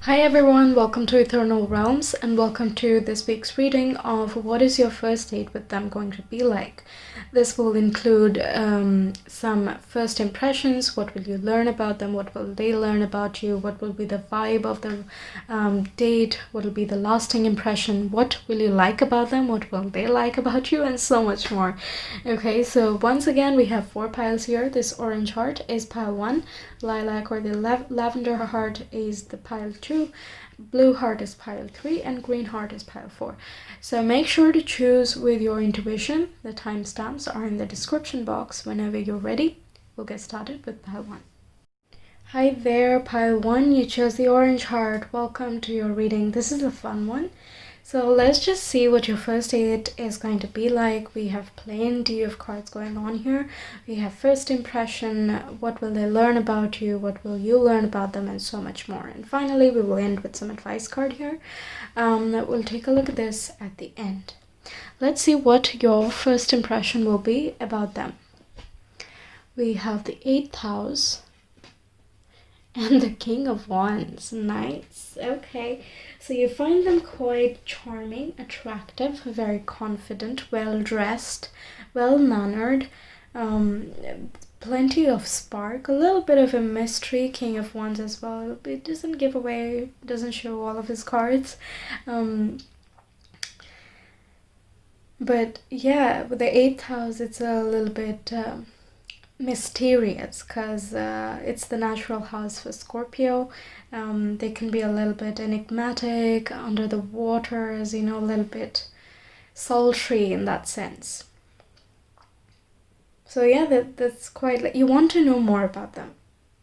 Hi everyone, welcome to Ethernal Realms and welcome to this week's reading of what is your first date with them going to be like. This will include some first impressions, what will you learn about them, what will they learn about you, what will be the vibe of the date, what will be the lasting impression, what will you like about them, what will they like about you, and so much more. Okay, so once again we have 4 piles here. This orange heart is pile 1, lilac or the lavender heart is the pile 2, blue heart is pile 3, and green heart is pile 4. So make sure to choose with your intuition. The timestamps are in the description box. Whenever you're ready, we'll get started with pile 1. Hi there, pile 1, you chose the orange heart. Welcome to your reading. This is a fun one. So let's just see what your first date is going to be like. We have plenty of cards going on here. We have first impression, what will they learn about you, what will you learn about them, and so much more. And finally, we will end with some advice card here. We'll take a look at this at the end. Let's see what your first impression will be about them. We have the 8th house and the King of Wands. Nice. Okay, so you find them quite charming, attractive, very confident, well dressed, well mannered, plenty of spark, a little bit of a mystery. King of Wands as well. It doesn't give away, doesn't show all of his cards. But yeah, with the 8th house, it's a little bit mysterious because it's the natural house for Scorpio. They can be a little bit enigmatic, under the waters, a little bit sultry in that sense. So yeah, that's quite like, you want to know more about them.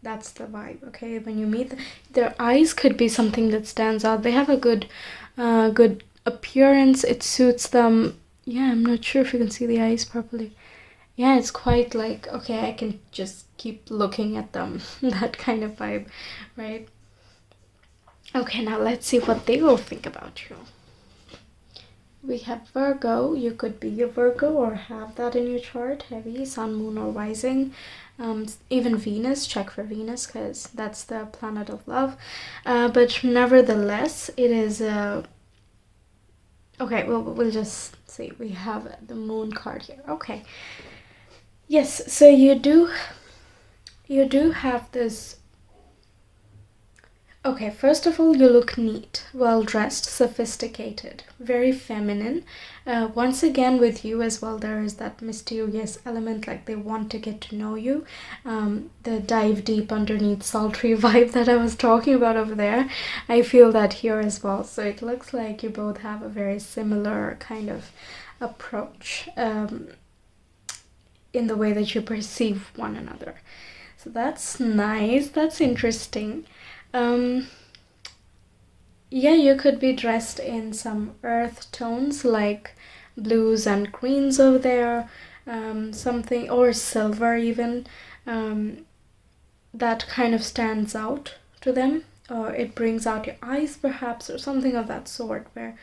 That's the vibe. Okay, when you meet their eyes could be something that stands out. They have a good appearance. It suits them. Yeah, I'm not sure if you can see the eyes properly. Yeah, it's quite like, okay, I can just keep looking at them. That kind of vibe, right? Okay, now let's see what they will think about you. We have Virgo. You could be a Virgo or have that in your chart. Heavy, sun, moon, or rising. Even Venus. Check for Venus because that's the planet of love. But nevertheless, it is okay, well, we'll just see. We have the moon card here. Okay. Yes, so you do have this. Okay, first of all, you look neat, well dressed, sophisticated, very feminine. Once again, with you as well, there is that mysterious element, like they want to get to know you. The dive deep underneath sultry vibe that I was talking about over there, I feel that here as well. So it looks like you both have a very similar kind of approach. In the way that you perceive one another. So that's nice. That's interesting. Yeah, you could be dressed in some earth tones like blues and greens over there, something, or silver even, that kind of stands out to them, or it brings out your eyes perhaps, or something of that sort, where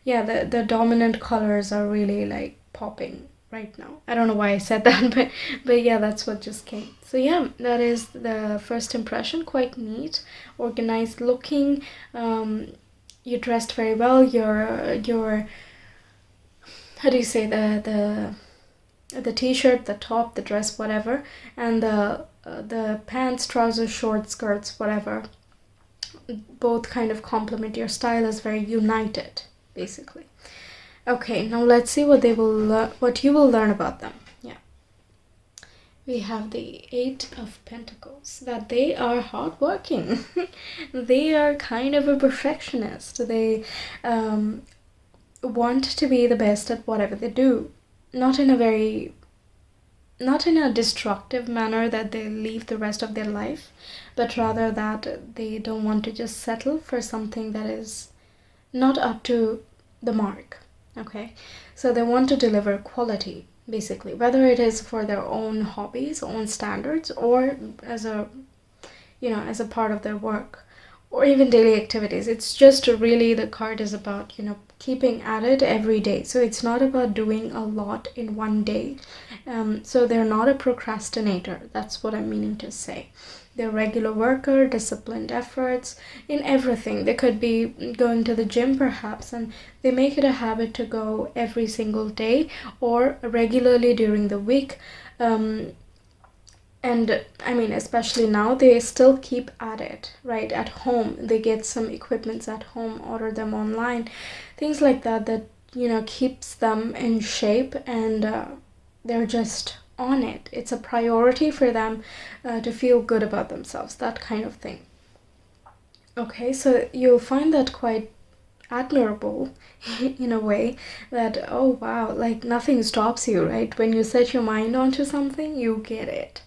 yeah, the dominant colors are really like popping right now. I don't know why I said that, but yeah, that's what just came. So yeah, that is the first impression. Quite neat, organized looking. You dressed very well. Your how do you say, the t-shirt, the top, the dress, whatever, and the pants, trousers, shorts, skirts, whatever, both kind of complement your style as very united, basically. Okay, now let's see what what you will learn about them. Yeah. We have the 8 of Pentacles, that they are hardworking. They are kind of a perfectionist. They want to be the best at whatever they do. Not in a destructive manner that they leave the rest of their life, but rather that they don't want to just settle for something that is not up to the mark. Okay, so they want to deliver quality, basically, whether it is for their own hobbies, own standards, or as a part of their work, or even daily activities. It's just really, the card is about keeping at it every day. So it's not about doing a lot in one day. So they're not a procrastinator. That's what I'm meaning to say. They're regular worker, disciplined efforts in everything. They could be going to the gym perhaps, and they make it a habit to go every single day or regularly during the week. And I mean, especially now, they still keep at it, right? At home, they get some equipments at home, order them online, things like that, that, keeps them in shape, and they're just on it. It's a priority for them to feel good about themselves, that kind of thing. Okay, so you'll find that quite admirable in a way, that, oh wow, like nothing stops you, right? When you set your mind onto something, you get it.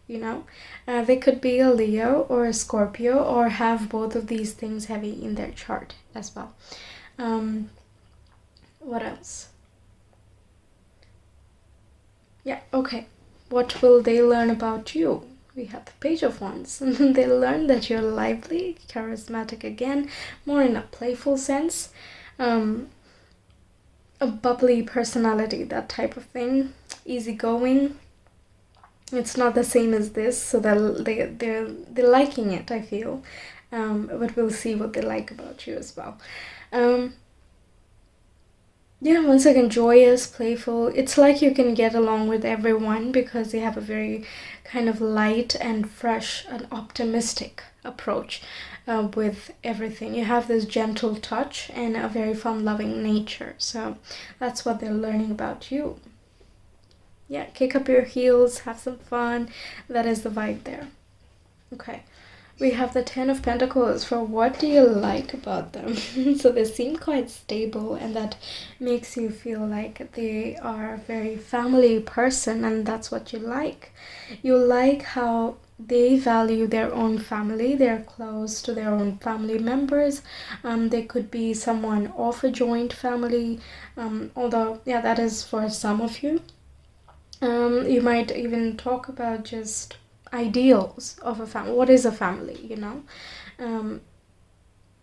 They could be a Leo or a Scorpio, or have both of these things heavy in their chart as well. What else? Yeah, okay. What will they learn about you? We have the Page of Wands. They'll learn that you're lively, charismatic again, more in a playful sense, a bubbly personality, that type of thing, easygoing. It's not the same as this, so they're liking it, I feel. But we'll see what they like about you as well. Yeah, once again, joyous, playful. It's like you can get along with everyone because they have a very kind of light and fresh and optimistic approach with everything. You have this gentle touch and a very fun-loving nature. So that's what they're learning about you. Yeah, kick up your heels, have some fun. That is the vibe there. Okay. We have the Ten of Pentacles. For what do you like about them? So they seem quite stable, and that makes you feel like they are a very family person, and that's what you like. You like how they value their own family. They're close to their own family members. They could be someone of a joint family, although, yeah, that is for some of you. You might even talk about just ideals of a family. What is a family,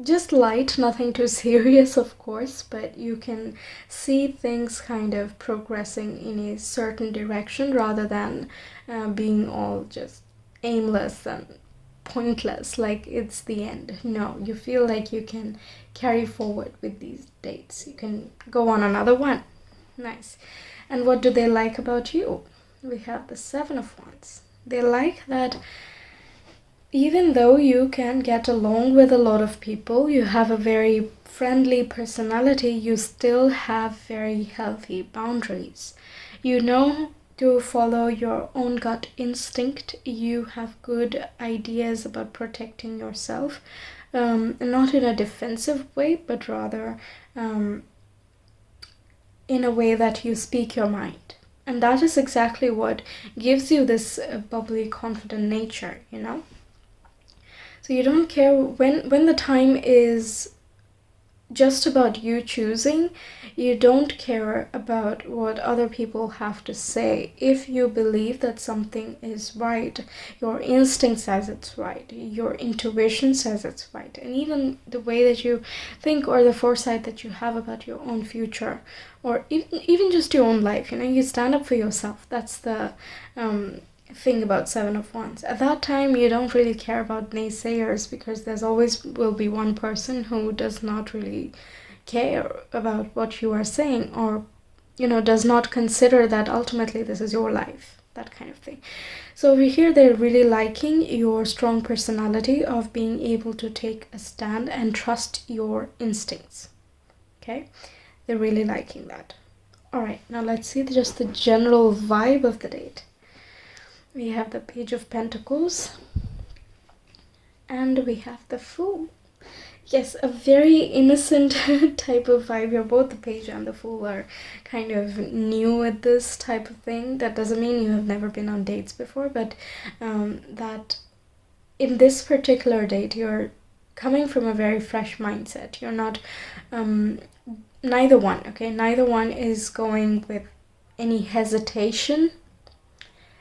just light, nothing too serious, of course, but you can see things kind of progressing in a certain direction rather than being all just aimless and pointless, like it's the end. No, you feel like you can carry forward with these dates. You can go on another one. Nice. And what do they like about you? We have the Seven of Wands. They like that even though you can get along with a lot of people, you have a very friendly personality, you still have very healthy boundaries. You know to follow your own gut instinct. You have good ideas about protecting yourself, not in a defensive way, but rather in a way that you speak your mind. And that is exactly what gives you this bubbly, confident nature, So you don't care when the time is just about you choosing. You don't care about what other people have to say. If you believe that something is right, your instinct says it's right, your intuition says it's right, and even the way that you think or the foresight that you have about your own future, or even just your own life, you stand up for yourself. That's the thing about Seven of Wands. At that time, you don't really care about naysayers, because there's always will be one person who does not really care about what you are saying, or does not consider that ultimately this is your life, that kind of thing. So over here, they're really liking your strong personality of being able to take a stand and trust your instincts. Okay, they're really liking that. All right, now let's see just the general vibe of the date. We have the Page of Pentacles, and we have the Fool. Yes, a very innocent type of vibe here. Both the Page and the Fool are kind of new at this type of thing. That doesn't mean you have never been on dates before, but that in this particular date, you're coming from a very fresh mindset. You're not, neither one is going with any hesitation,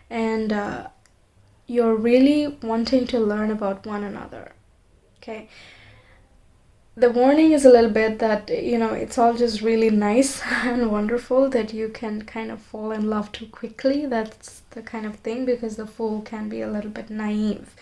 and you're really wanting to learn about one another. Okay, the warning is a little bit that, it's all just really nice and wonderful, that you can kind of fall in love too quickly. That's the kind of thing, because the Fool can be a little bit naive.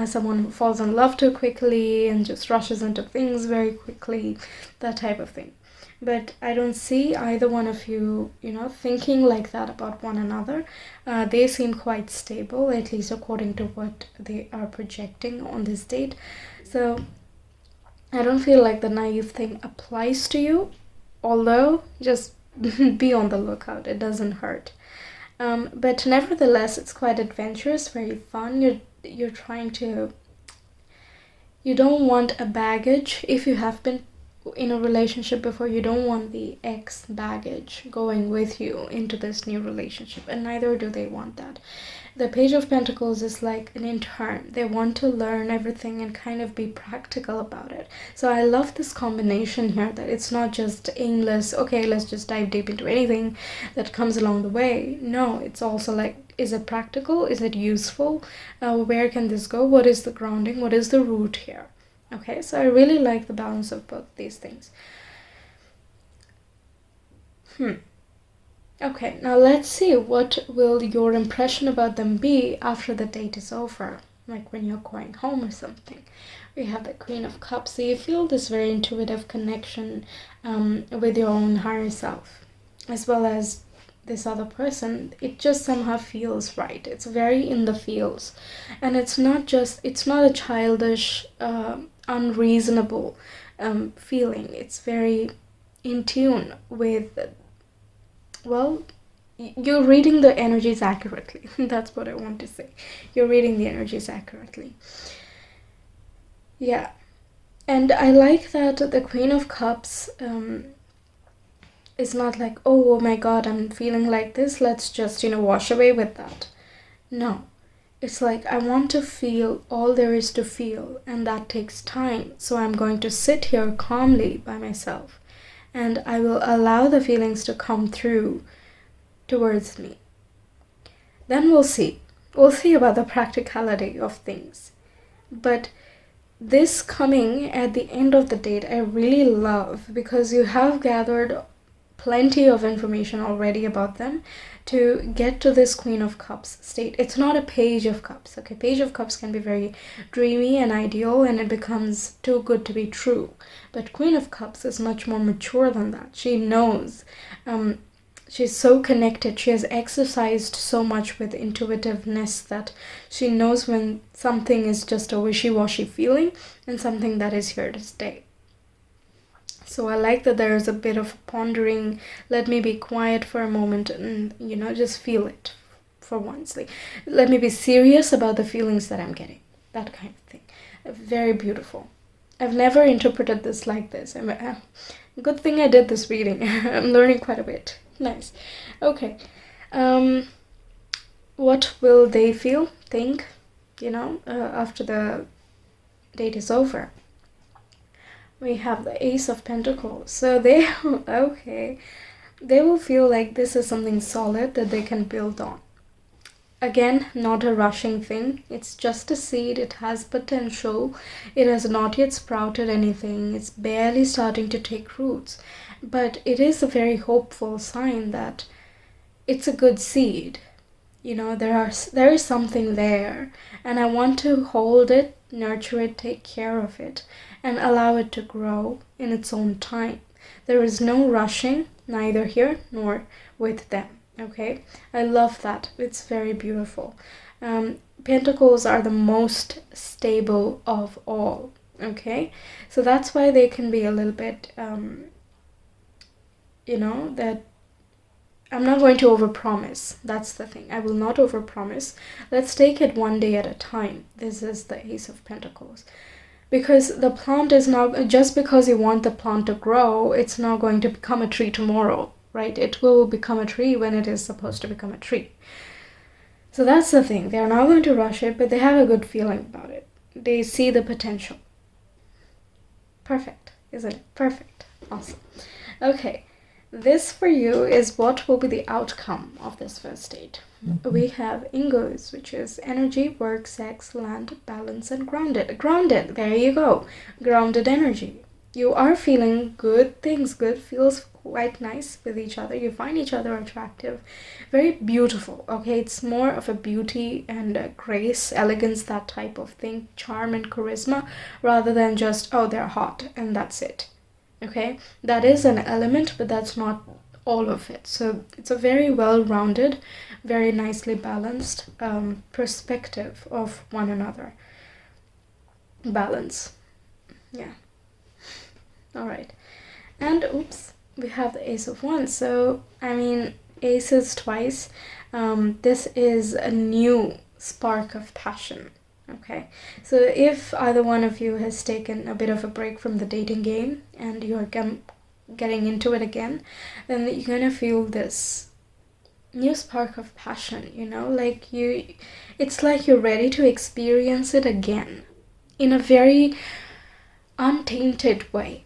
Someone who falls in love too quickly and just rushes into things very quickly, that type of thing. But I don't see either one of you, thinking like that about one another. They seem quite stable, at least according to what they are projecting on this date. So I don't feel like the naive thing applies to you, although just be on the lookout. It doesn't hurt. But nevertheless, it's quite adventurous, very fun. You're trying to... You don't want a baggage. If you have been in a relationship before, you don't want the ex baggage going with you into this new relationship, and neither do they want that. The Page of Pentacles is like an intern. They want to learn everything and kind of be practical about it. So I love this combination here, that it's not just aimless, okay, let's just dive deep into anything that comes along the way. No, it's also like, is it practical? Is it useful? Where can this go? What is the grounding? What is the root here? Okay, so I really like the balance of both these things. Okay, now let's see, what will your impression about them be after the date is over? Like when you're going home or something. We have the Queen of Cups. So you feel this very intuitive connection with your own higher self, as well as this other person. It just somehow feels right. It's very in the feels. And it's not a childish, unreasonable feeling. It's very in tune with... Well, you're reading the energies accurately. That's what I want to say. You're reading the energies accurately. Yeah. And I like that the Queen of Cups is not like, oh my god, I'm feeling like this, let's just, wash away with that. No. It's like, I want to feel all there is to feel, and that takes time. So I'm going to sit here calmly by myself, and I will allow the feelings to come through towards me. Then we'll see. We'll see about the practicality of things. But this coming at the end of the date, I really love, because you have gathered plenty of information already about them to get to this Queen of Cups state. It's not a Page of Cups, okay? Page of Cups can be very dreamy and ideal, and it becomes too good to be true. But Queen of Cups is much more mature than that. She knows. She's so connected. She has exercised so much with intuitiveness that she knows when something is just a wishy-washy feeling and something that is here to stay. So I like that there is a bit of pondering. Let me be quiet for a moment and, just feel it for once. Like, let me be serious about the feelings that I'm getting. That kind of thing. Very beautiful. I've never interpreted this like this. Good thing I did this reading. I'm learning quite a bit. Nice. Okay. What will they think, after the date is over? We have the Ace of Pentacles. So they will feel like this is something solid that they can build on. Again, not a rushing thing. It's just a seed. It has potential. It has not yet sprouted anything. It's barely starting to take roots. But it is a very hopeful sign that it's a good seed. There is something there. And I want to hold it, nurture it, take care of it, and allow it to grow in its own time. There is no rushing, neither here nor with them. Okay, I love that. It's very beautiful. Pentacles are the most stable of all. Okay, so that's why they can be a little bit, that I'm not going to overpromise. That's the thing. I will not overpromise. Let's take it one day at a time. This is the Ace of Pentacles. Because the plant is not, just because you want the plant to grow, it's not going to become a tree tomorrow, right? It will become a tree when it is supposed to become a tree. So that's the thing. They are not going to rush it, but they have a good feeling about it. They see the potential. Perfect, isn't it? Perfect. Awesome. Okay. This for you is what will be the outcome of this first date. We have Ingos, which is energy, work, sex, land, balance, and grounded. Grounded, there you go. Grounded energy. you are feeling good things, good feels quite nice with each other. You find each other attractive, very beautiful. Okay, it's more of a beauty and grace, elegance, that type of thing, charm and charisma, rather than just, oh, they're hot and that's it. Okay, that is an element, but that's not all of it. So it's a very well-rounded, very nicely balanced perspective of one another. Balance. Yeah. All right. And oops, we have the Ace of Wands. So, I mean, aces twice. This is a new spark of passion. Okay. So if either one of you has taken a bit of a break from the dating game and you're getting into it again, then you're gonna feel this new spark of passion, you know, like it's like you're ready to experience it again in a very untainted way.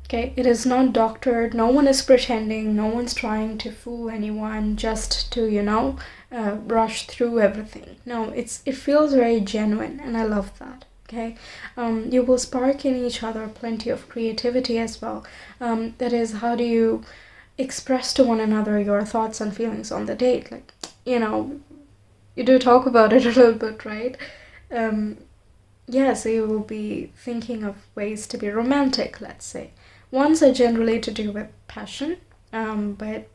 Okay, it is not doctored, no one is pretending, no one's trying to fool anyone just to, you know, rush through everything. No, it feels very genuine, and I love that. Okay, you will spark in each other plenty of creativity as well. That is, how do you express to one another your thoughts and feelings on the date? Like, you know, you do talk about it a little bit, right? Yeah, so you will be thinking of ways to be romantic, let's say. Ones are generally to do with passion, but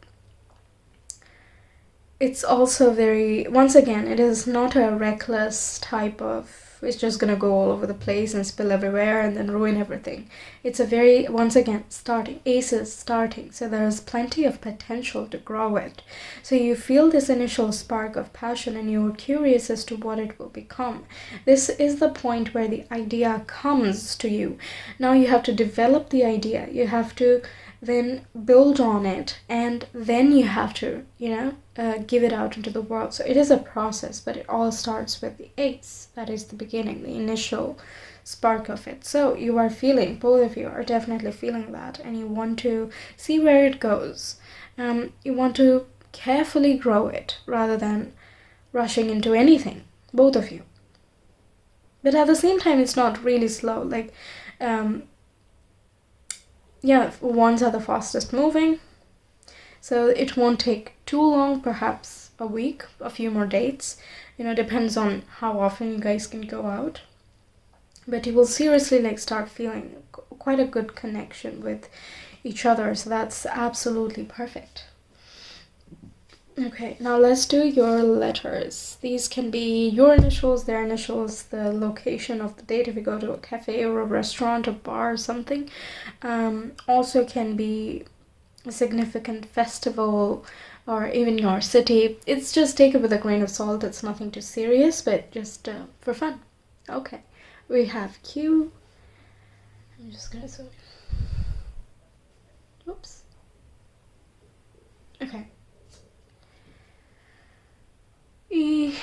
it's also very, once again, it is not a reckless type of, it's just gonna go all over the place and spill everywhere and then ruin everything. It's a very, once again, starting, aces starting, so there's plenty of potential to grow it. So you feel this initial spark of passion and you're curious as to what it will become. This is the point where the idea comes to you. Now you have to develop the idea, you have to then build on it, and then you have to, you know, give it out into the world. So it is a process, but it all starts with the ace. That is the beginning, the initial spark of it. So you are feeling, both of you are definitely feeling that, and you want to see where it goes. You want to carefully grow it rather than rushing into anything, both of you. But at the same time, it's not really slow. Like, yeah, wands are the fastest moving, so it won't take too long, perhaps a week, a few more dates, you know, depends on how often you guys can go out. But you will seriously like start feeling quite a good connection with each other, so that's absolutely perfect. Okay, now let's do your letters. These can be your initials, their initials, the location of the date if you go to a cafe or a restaurant or bar or something. Also can be a significant festival or even your city. It's just take it with a grain of salt. It's nothing too serious, but just for fun. Okay, we have Q. I'm just gonna zoom in. Oops. Okay. E.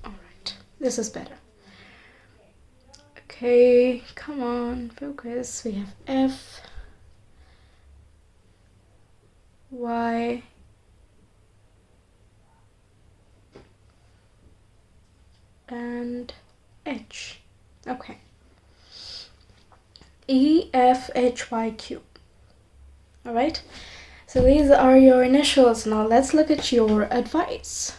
Alright, this is better. Okay, come on, focus. We have F, Y, and H. Okay. E, F, H, Y, Q. Alright, so these are your initials. Now let's look at your advice.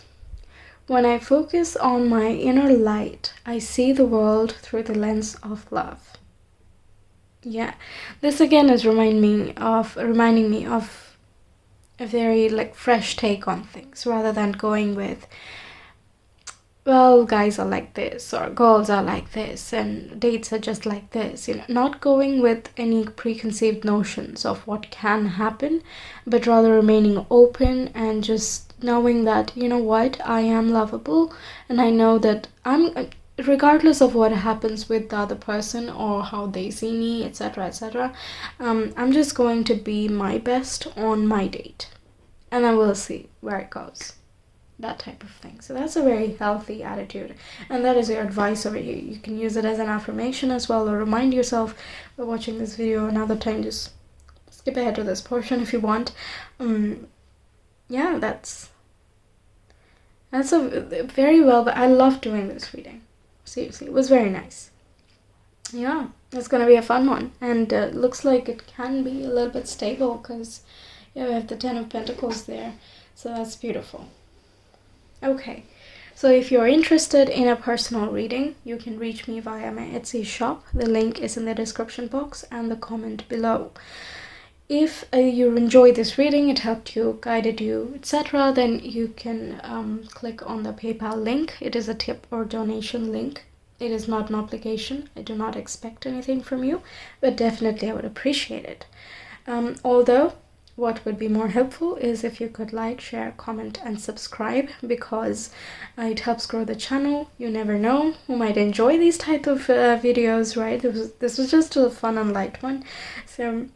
When I focus on my inner light, I see the world through the lens of love. Yeah, this again is reminding me of a very like fresh take on things, rather than going with, well, guys are like this or girls are like this and dates are just like this, you know, not going with any preconceived notions of what can happen, but rather remaining open and just knowing that, you know what, I am lovable, and I know that I'm, regardless of what happens with the other person or how they see me, etc., etc., I'm just going to be my best on my date, and then we'll see where it goes. That type of thing. So that's a very healthy attitude, and that is your advice over here. You can use it as an affirmation as well, or remind yourself by watching this video another time. Just skip ahead to this portion if you want. Yeah, that's That's a very well, but I love doing this reading. Seriously, it was very nice. Yeah, it's gonna be a fun one, and looks like it can be a little bit stable because yeah, we have the Ten of Pentacles there, so that's beautiful. Okay, so if you're interested in a personal reading, you can reach me via my Etsy shop. The link is in the description box and the comment below. If you enjoyed this reading, it helped you, guided you, etc., then you can click on the PayPal link. It is a tip or donation link. It is not an obligation. I do not expect anything from you, but definitely I would appreciate it. Although, what would be more helpful is if you could like, share, comment, and subscribe, because it helps grow the channel. You never know who might enjoy these type of videos, right? This was just a fun and light one, so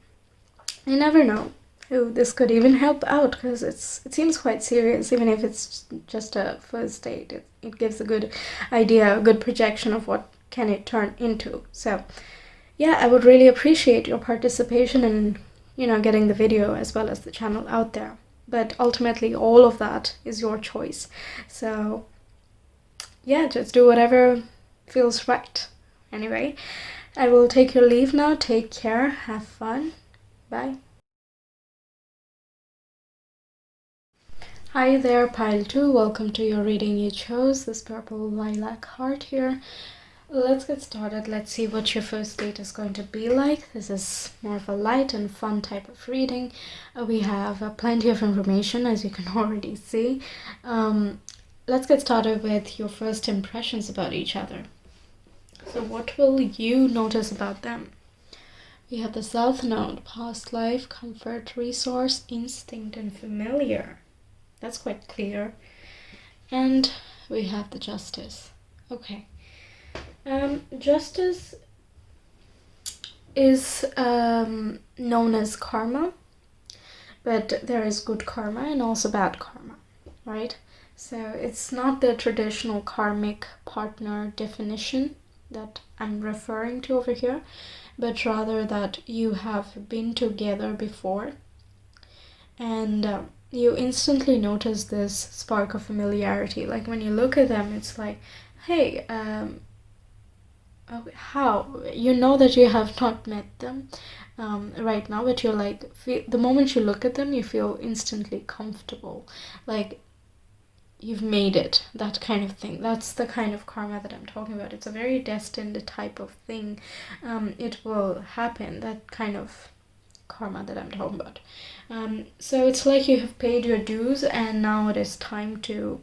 you never know who this could even help out, because it seems quite serious. Even if it's just a first date, it gives a good idea, a good projection of what can it turn into. So yeah, I would really appreciate your participation in, getting the video as well as the channel out there. But ultimately, all of that is your choice. So yeah, just do whatever feels right. Anyway, I will take your leave now. Take care. Have fun. Bye. Hi there, pile 2. Welcome to your reading. You chose this purple lilac heart here. Let's get started. Let's see what your first date is going to be like. This is more of a light and fun type of reading. We have plenty of information, as you can already see. Let's get started with your first impressions about each other. So what will you notice about them? We have the South Node, past life, comfort, resource, instinct, and familiar. That's quite clear. And we have the Justice. Okay. Justice is known as karma, but there is good karma and also bad karma, right? So it's not the traditional karmic partner definition that I'm referring to over here, but rather that you have been together before, and you instantly notice this spark of familiarity. Like when you look at them, it's like, hey, how? You know that you have not met them right now, but you're like, the moment you look at them, you feel instantly comfortable. Like you've made it, that kind of thing. That's the kind of karma that I'm talking about. It's a very destined type of thing. It will happen, that kind of karma that I'm talking about. So it's like you have paid your dues and now it is time to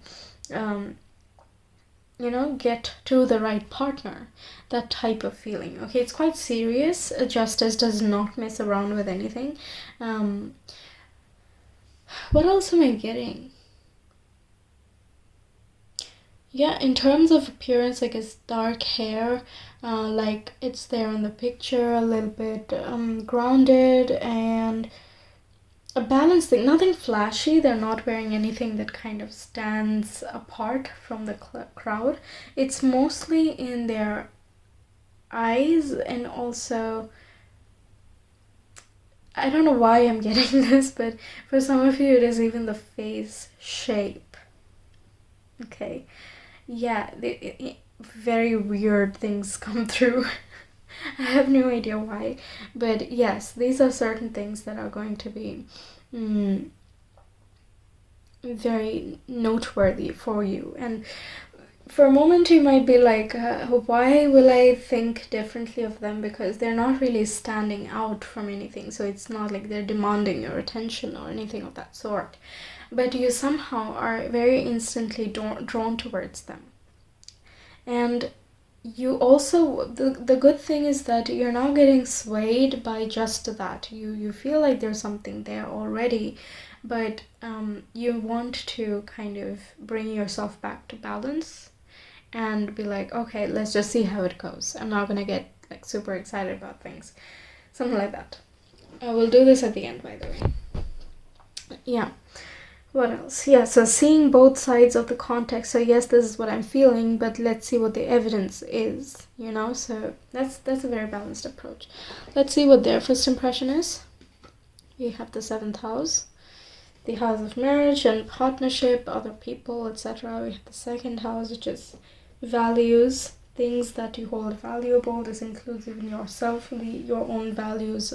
get to the right partner. That type of feeling. Okay, it's quite serious. Justice does not mess around with anything. What else am I getting? Yeah, in terms of appearance, like it's dark hair, like it's there in the picture, a little bit grounded and a balanced thing. Nothing flashy. They're not wearing anything that kind of stands apart from the crowd. It's mostly in their eyes, and also I don't know why I'm getting this, but for some of you it is even the face shape. Okay, yeah, very weird things come through. I have no idea why, but yes, these are certain things that are going to be very noteworthy for you. And for a moment you might be like, why will I think differently of them? Because they're not really standing out from anything, so it's not like they're demanding your attention or anything of that sort, but you somehow are very instantly drawn towards them. And you also, the good thing is that you're not getting swayed by just that. You feel like there's something there already, but you want to kind of bring yourself back to balance and be like, okay, let's just see how it goes. I'm not gonna get like super excited about things, something like that. I will do this at the end, by the way. Yeah. What else? Yeah, so seeing both sides of the context. So yes, this is what I'm feeling, but let's see what the evidence is, so that's a very balanced approach. Let's see what their first impression is. We have the 7th house, the house of marriage and partnership, other people, etc. We have the second house, which is values, things that you hold valuable. This includes even yourself, your own values,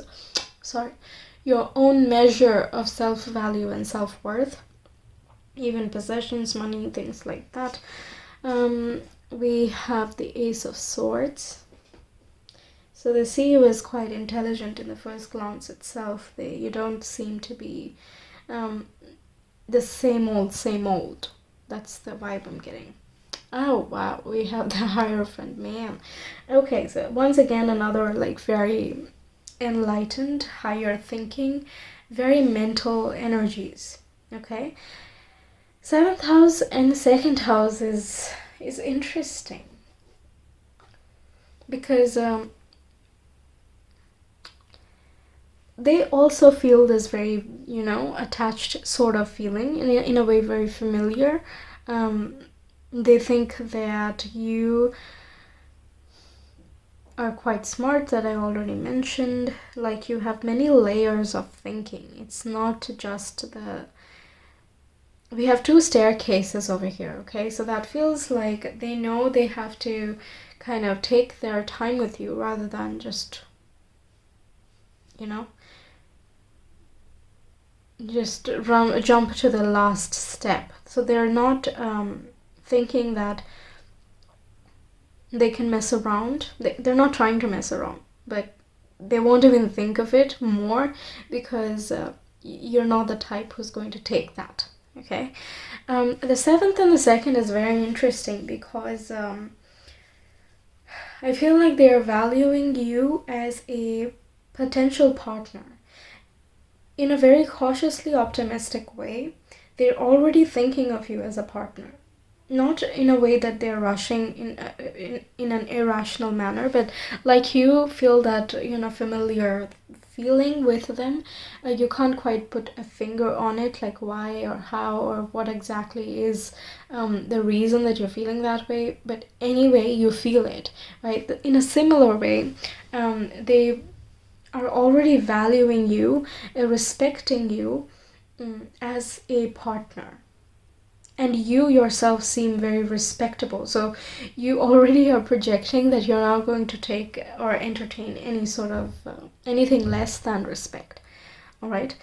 your own measure of self-value and self-worth, even possessions, money, things like that. We have the Ace of Swords. So they see you as quite intelligent in the first glance itself. You don't seem to be the same old. That's the vibe I'm getting. Oh wow, we have the Hierophant, man. Okay, so once again another like very enlightened, higher thinking, very mental energies. Okay, 7th house and the 2nd house is interesting because they also feel this very, attached sort of feeling, in a way very familiar. They think that you are quite smart, that I already mentioned. Like, you have many layers of thinking. It's not just we have 2 staircases over here, okay? So that feels like they know they have to kind of take their time with you rather than just, just jump to the last step. So they're not thinking that they can mess around. They're not trying to mess around, but they won't even think of it more because you're not the type who's going to take that. Okay, the 7th and the 2nd is very interesting because I feel like they're valuing you as a potential partner in a very cautiously optimistic way. They're already thinking of you as a partner, not in a way that they're rushing in an irrational manner, but like you feel that familiar feeling with them. You can't quite put a finger on it, like why or how or what exactly is the reason that you're feeling that way, but anyway you feel it, right? In a similar way, they are already valuing you, respecting you as a partner. And you yourself seem very respectable. So you already are projecting that you're not going to take or entertain any sort of anything less than respect. All right.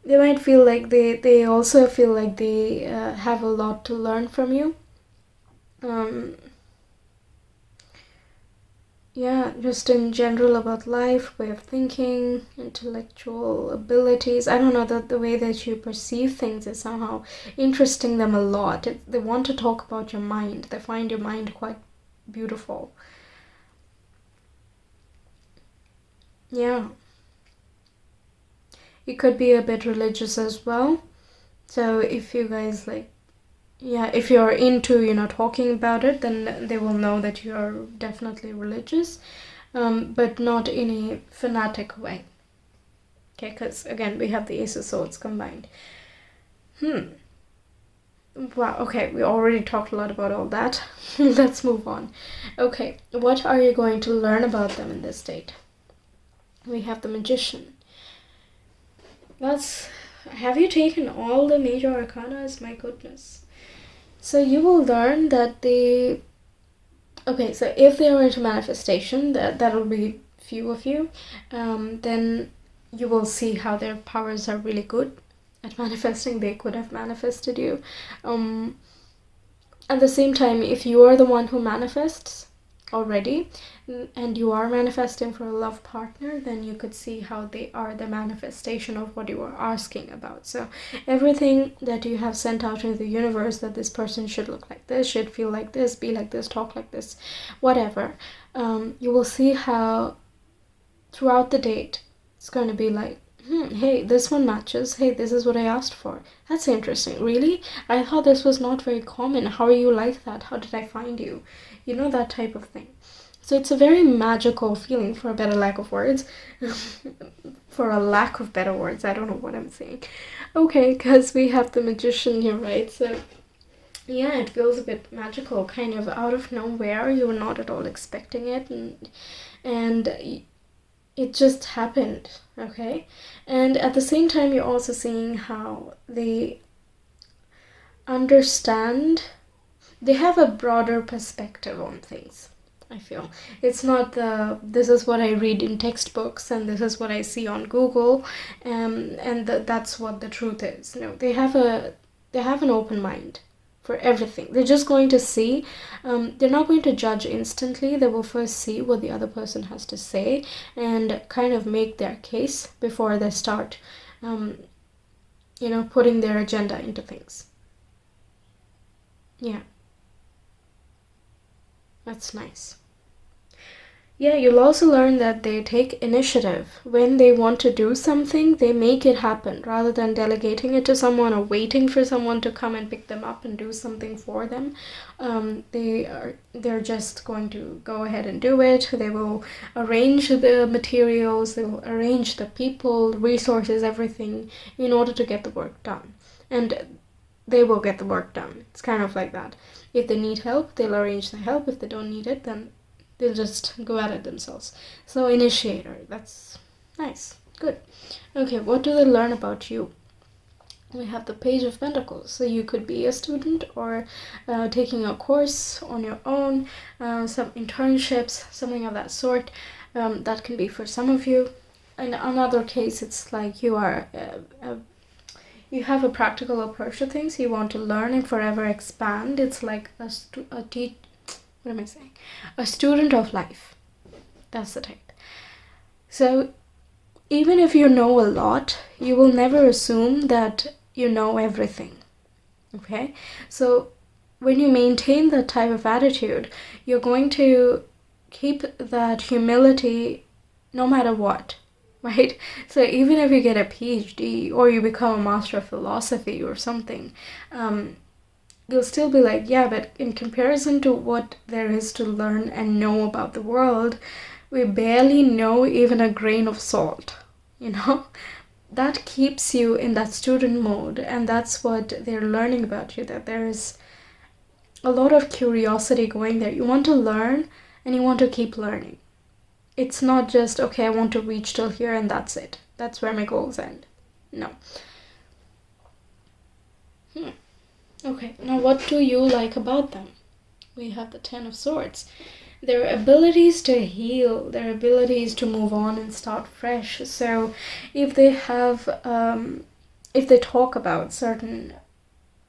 They might feel like they also feel like they have a lot to learn from you. Yeah, just in general about life, way of thinking, intellectual abilities. I don't know, that the way that you perceive things is somehow interesting them a lot. They want to talk about your mind. They find your mind quite beautiful. Yeah. You could be a bit religious as well. So if you guys if you're into, talking about it, then they will know that you're definitely religious, but not in a fanatic way. Okay, because again, we have the Ace of Swords combined. Wow, okay, we already talked a lot about all that. Let's move on. Okay, what are you going to learn about them in this state? We have the Magician. Have you taken all the major arcanas? My goodness. So you will learn that okay, so if they are into manifestation, that'll be few of you, then you will see how their powers are really good at manifesting. They could have manifested you. At the same time, if you are the one who manifests already and you are manifesting for a love partner, then you could see how they are the manifestation of what you are asking about. So everything that you have sent out into the universe, that this person should look like this, should feel like this, be like this, talk like this, whatever, you will see how throughout the date it's going to be like, hey, this one matches. Hey, this is what I asked for. That's interesting. Really? I thought this was not very common. How are you like that? How did I find you? That type of thing. So it's a very magical feeling, for a better lack of words. For a lack of better words. I don't know what I'm saying. Okay, because we have the Magician here, right? So yeah, it feels a bit magical, kind of out of nowhere. You were not at all expecting it. And it just happened, okay? And at the same time, you're also seeing how they understand, they have a broader perspective on things. I feel it's not this is what I read in textbooks and this is what I see on Google, and that's what the truth is. No, they have an open mind for everything. They're just going to see. They're not going to judge instantly. They will first see what the other person has to say and kind of make their case before they start, putting their agenda into things. Yeah, that's nice. Yeah, you'll also learn that they take initiative. When they want to do something, they make it happen rather than delegating it to someone or waiting for someone to come and pick them up and do something for them. They're just going to go ahead and do it. They will arrange the materials, they will arrange the people, resources, everything in order to get the work done. And they will get the work done. It's kind of like that. If they need help, they'll arrange the help. If they don't need it, then they'll just go at it themselves. So initiator, that's nice. Good. Okay, what do they learn about you? We have the Page of Pentacles. So you could be a student or taking a course on your own, some internships, something of that sort. That can be for some of you. In another case, it's like you are you have a practical approach to things. You want to learn and forever expand. It's like a student of life. That's the type. So even if you know a lot, you will never assume that you know everything. Okay? So when you maintain that type of attitude, you're going to keep that humility no matter what. Right? So even if you get a PhD or you become a master of philosophy or something, you'll still be like, yeah, but in comparison to what there is to learn and know about the world, we barely know even a grain of salt, That keeps you in that student mode, and that's what they're learning about you, that there is a lot of curiosity going there. You want to learn and you want to keep learning. It's not just, okay, I want to reach till here and that's it. That's where my goals end. No. Okay, now what do you like about them? We have the Ten of Swords. Their abilities to heal, their abilities to move on and start fresh. So if they have, if they talk about certain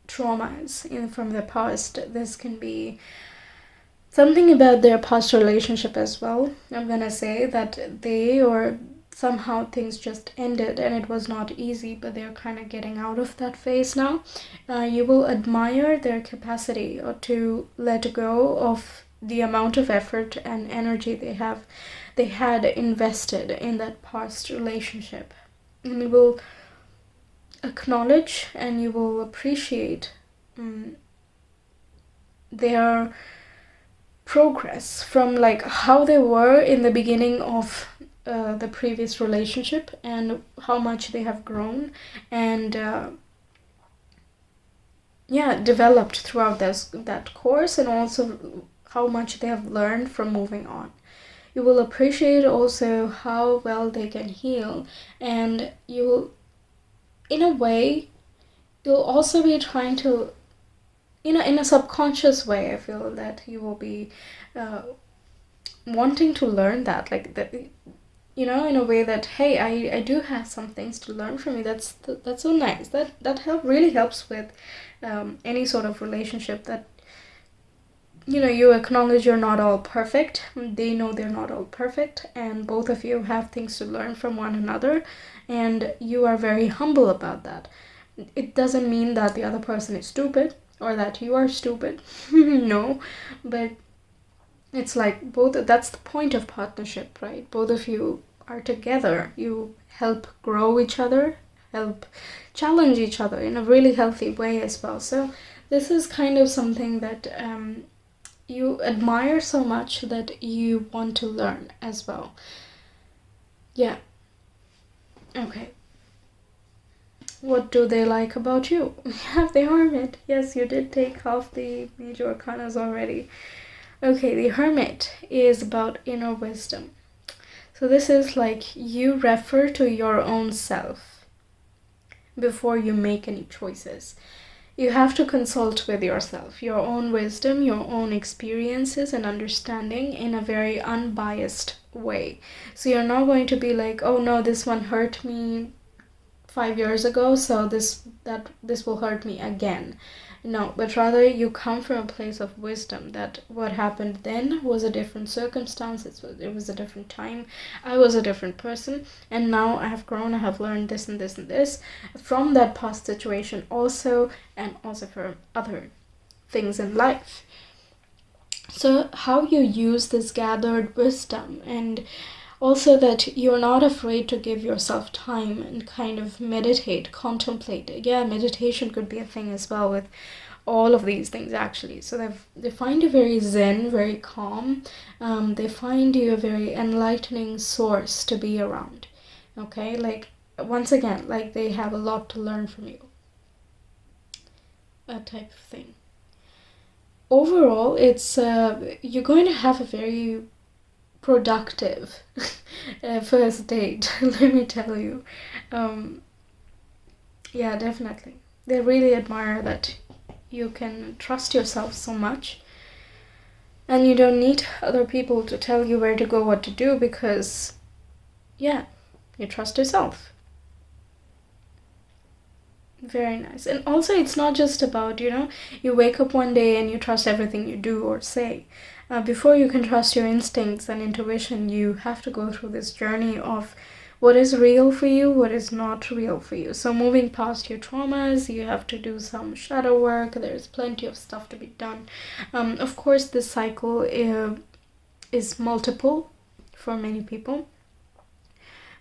traumas from the past, this can be something about their past relationship as well. I'm gonna say that they or somehow things just ended and it was not easy, but they're kind of getting out of that phase now. You will admire their capacity to let go of the amount of effort and energy they had invested in that past relationship. And you will acknowledge and you will appreciate their progress from like how they were in the beginning of the previous relationship and how much they have grown and developed throughout that course, and also how much they have learned from moving on. You will appreciate also how well they can heal, and you will, in a way, you'll also be trying to, in a subconscious way, I feel that you will be wanting to learn that, like that, in a way that, hey, I do have some things to learn from you. That's so nice. That really helps with any sort of relationship, that you acknowledge you're not all perfect. They know they're not all perfect, and both of you have things to learn from one another, and you are very humble about that. It doesn't mean that the other person is stupid or that you are stupid. No, but it's like that's the point of partnership, right? Both of you are together. You help grow each other, help challenge each other in a really healthy way as well. So this is kind of something that you admire so much that you want to learn as well. Yeah. Okay. What do they like about you? You have the Hermit. Yes, you did take half the major arcanas already. Okay, the Hermit is about inner wisdom. So this is like you refer to your own self before you make any choices. You have to consult with yourself, your own wisdom, your own experiences and understanding in a very unbiased way. So you're not going to be like, oh no, this one hurt me 5 years ago, so this will hurt me again. No, but rather you come from a place of wisdom that what happened then was a different circumstance, it was a different time, I was a different person, and now I have grown, I have learned this and this and this from that past situation also, and also for other things in life. So how you use this gathered wisdom, and also that you're not afraid to give yourself time and kind of meditate, contemplate. Yeah, meditation could be a thing as well with all of these things actually. So they find you very zen, very calm. They find you a very enlightening source to be around. Okay, like once again, like they have a lot to learn from you. That type of thing. Overall, it's you're going to have a very productive first date, let me tell you. Yeah, definitely. They really admire that you can trust yourself so much and you don't need other people to tell you where to go, what to do, because yeah, you trust yourself. Very nice. And also it's not just about, you wake up one day and you trust everything you do or say. Before you can trust your instincts and intuition, you have to go through this journey of what is real for you, what is not real for you. So moving past your traumas, you have to do some shadow work. There's plenty of stuff to be done. Of course, this cycle is multiple for many people.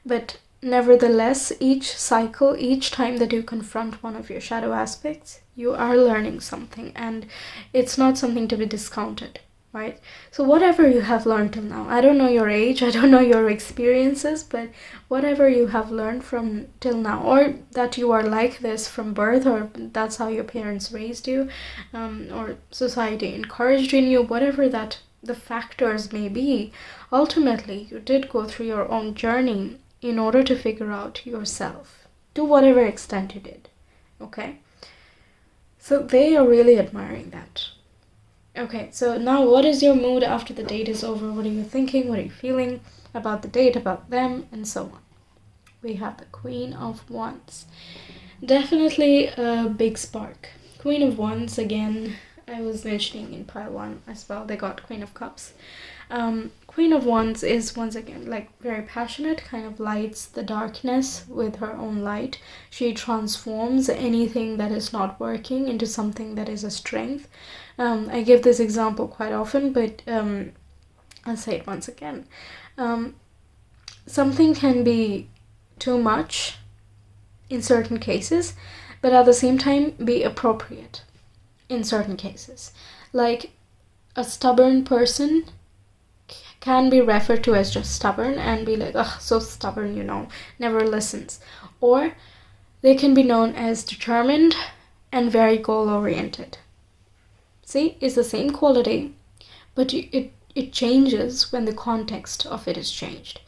But nevertheless, each cycle, each time that you confront one of your shadow aspects, you are learning something, and it's not something to be discounted, right? So whatever you have learned till now, I don't know your age, I don't know your experiences, but whatever you have learned from till now, or that you are like this from birth, or that's how your parents raised you, or society encouraged in you, whatever that the factors may be, ultimately you did go through your own journey in order to figure out yourself, to whatever extent you did. Okay, so they are really admiring that. Okay, so now what is your mood after the date is over? What are you thinking? What are you feeling about the date, about them, and so on? We have the Queen of Wands. Definitely a big spark. Queen of Wands, again, I was mentioning in pile 1 as well, they got Queen of Cups. Queen of Wands is, once again, like very passionate, kind of lights the darkness with her own light. She transforms anything that is not working into something that is a strength. I give this example quite often, but I'll say it once again. Something can be too much in certain cases, but at the same time be appropriate in certain cases. Like a stubborn person can be referred to as just stubborn and be like, oh, so stubborn, never listens. Or they can be known as determined and very goal-oriented. See, it's the same quality, but it changes when the context of it is changed.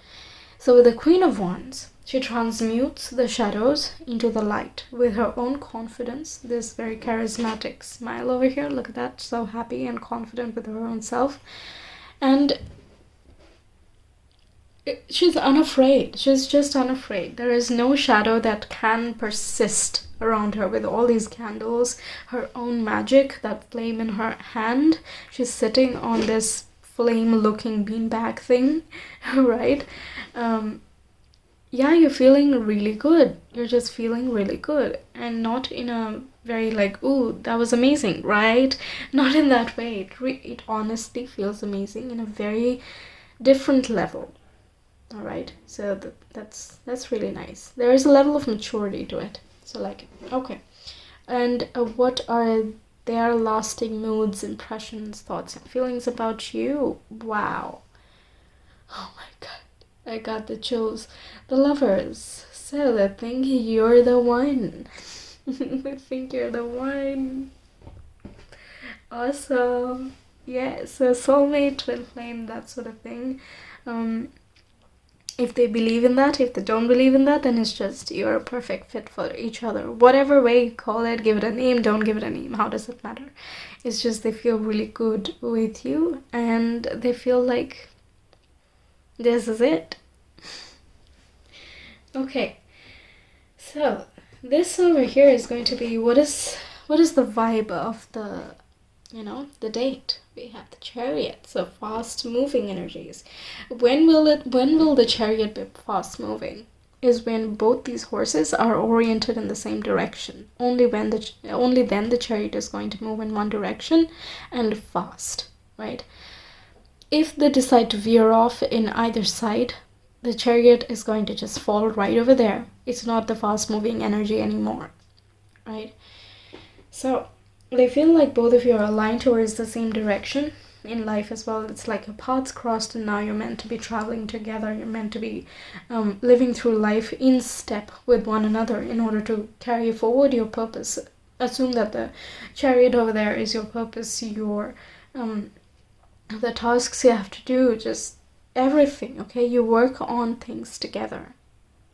So with the Queen of Wands, she transmutes the shadows into the light with her own confidence. This very charismatic smile over here, look at that, so happy and confident with her own self. And she's unafraid. She's just unafraid. There is no shadow that can persist around her with all these candles, her own magic, that flame in her hand. She's sitting on this flame-looking beanbag thing, right? Yeah, you're feeling really good. You're just feeling really good. And not in a very like, ooh, that was amazing, right? Not in that way. It honestly feels amazing in a very different level. All right, so that's really nice. There is a level of maturity to it, so like, okay. And what are their lasting moods, impressions, thoughts, and feelings about you? Wow. Oh my god, I got the chills. The Lovers. So I think you're the one. I think you're the one. Awesome. Yeah, so soulmate, twin flame, that sort of thing. If they believe in that, if they don't believe in that, then it's just you're a perfect fit for each other. Whatever way you call it, give it a name, don't give it a name, how does it matter? It's just they feel really good with you and they feel like this is it. Okay, so this over here is going to be what is the vibe of the, the date. We have the Chariot, so fast moving energies. When will the Chariot be fast moving? Is when both these horses are oriented in the same direction. Only then the Chariot is going to move in one direction and fast, right? If they decide to veer off in either side, the Chariot is going to just fall right over there. It's not the fast moving energy anymore, right? So they feel like both of you are aligned towards the same direction in life as well. It's like your paths crossed and now you're meant to be traveling together. You're meant to be living through life in step with one another in order to carry forward your purpose. Assume that the Chariot over there is your purpose, your the tasks you have to do, just everything, okay? You work on things together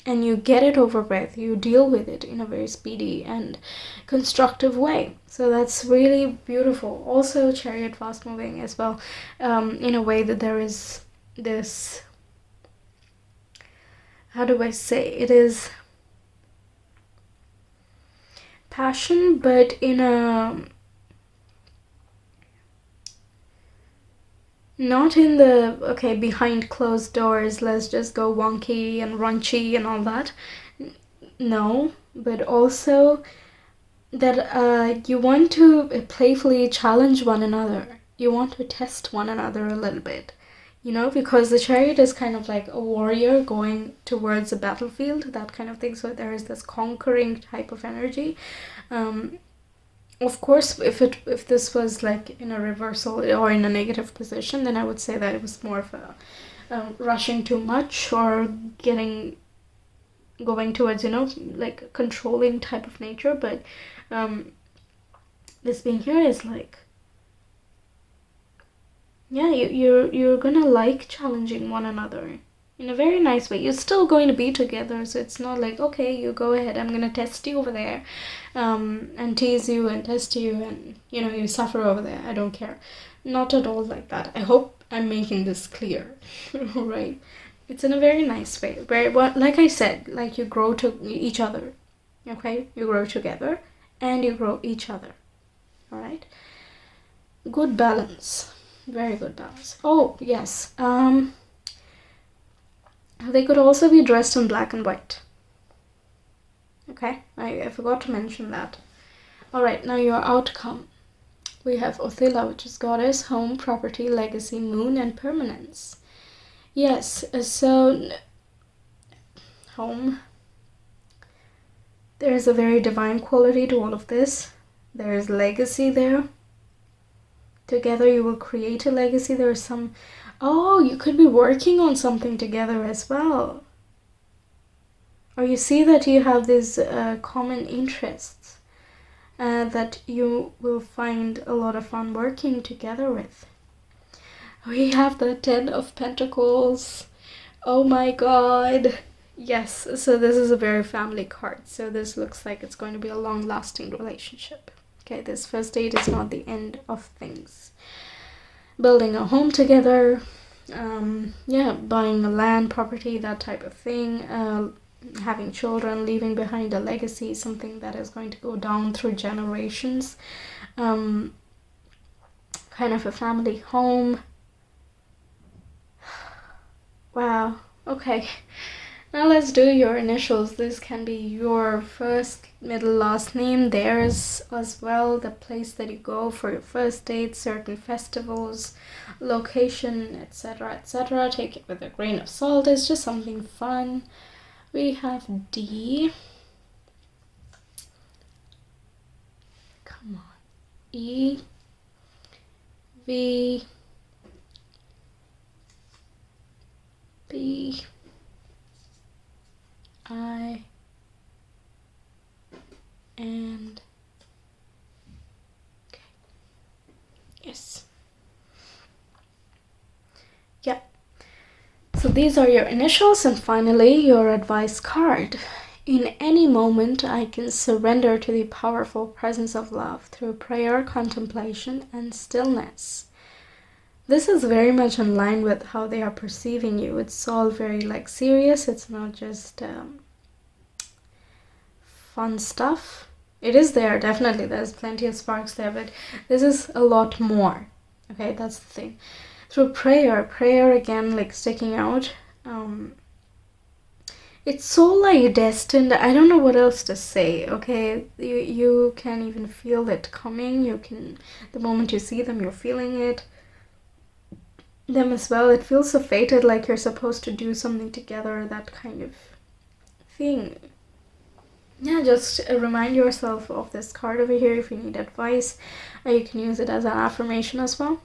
and you get it over with. You deal with it in a very speedy and constructive way. So that's really beautiful. Also, Chariot fast moving as well, in a way that there is this, how do I say, it is passion, but in a, not in the, okay, behind closed doors, let's just go wonky and raunchy and all that. No, but also that you want to playfully challenge one another. You want to test one another a little bit, because the Chariot is kind of like a warrior going towards a battlefield, that kind of thing. So there is this conquering type of energy. Of course, if this was like in a reversal or in a negative position, then I would say that it was more of a rushing too much or going towards, like a controlling type of nature. But this being here is like, yeah, you're gonna like challenging one another in a very nice way. You're still going to be together, so it's not like, okay, you go ahead, I'm gonna test you over there, and tease you and test you, and you suffer over there. I don't care. Not at all like that. I hope I'm making this clear. Right? It's in a very nice way. Very well, like I said, like you grow to each other. Okay, you grow together, and you grow each other. All right. Good balance. Very good balance. Oh yes. They could also be dressed in black and white. Okay, I forgot to mention that. Alright, now your outcome. We have Othila, which is goddess, home, property, legacy, moon, and permanence. Yes, so home. There is a very divine quality to all of this. There is legacy there. Together you will create a legacy. There is some... Oh, you could be working on something together as well. Or you see that you have these common interests that you will find a lot of fun working together with. We have the 10 of Pentacles. Oh my god. Yes, so this is a very family card. So this looks like it's going to be a long-lasting relationship. Okay, this first date is not the end of things. Building a home together, buying a land, property, that type of thing, having children, leaving behind a legacy, something that is going to go down through generations, kind of a family home. Wow, okay. Now let's do your initials. This can be your first, middle, last name, theirs as well, the place that you go for your first date, certain festivals, location, etc., etc. Take it with a grain of salt. It's just something fun. We have D. Come on. E. V. B. I. And okay. Yes. Yeah. So these are your initials, and finally your advice card. In any moment, I can surrender to the powerful presence of love through prayer, contemplation, and stillness. This is very much in line with how they are perceiving you. It's all very like serious. It's not just fun stuff. It is there, definitely. There's plenty of sparks there, but this is a lot more. Okay, that's the thing. Through prayer again, like sticking out. It's so like destined. I don't know what else to say. Okay, you can even feel it coming. You can, the moment you see them, you're feeling it. Them as well. It feels so fated, like you're supposed to do something together. That kind of thing. Yeah, just remind yourself of this card over here if you need advice. You can use it as an affirmation as well.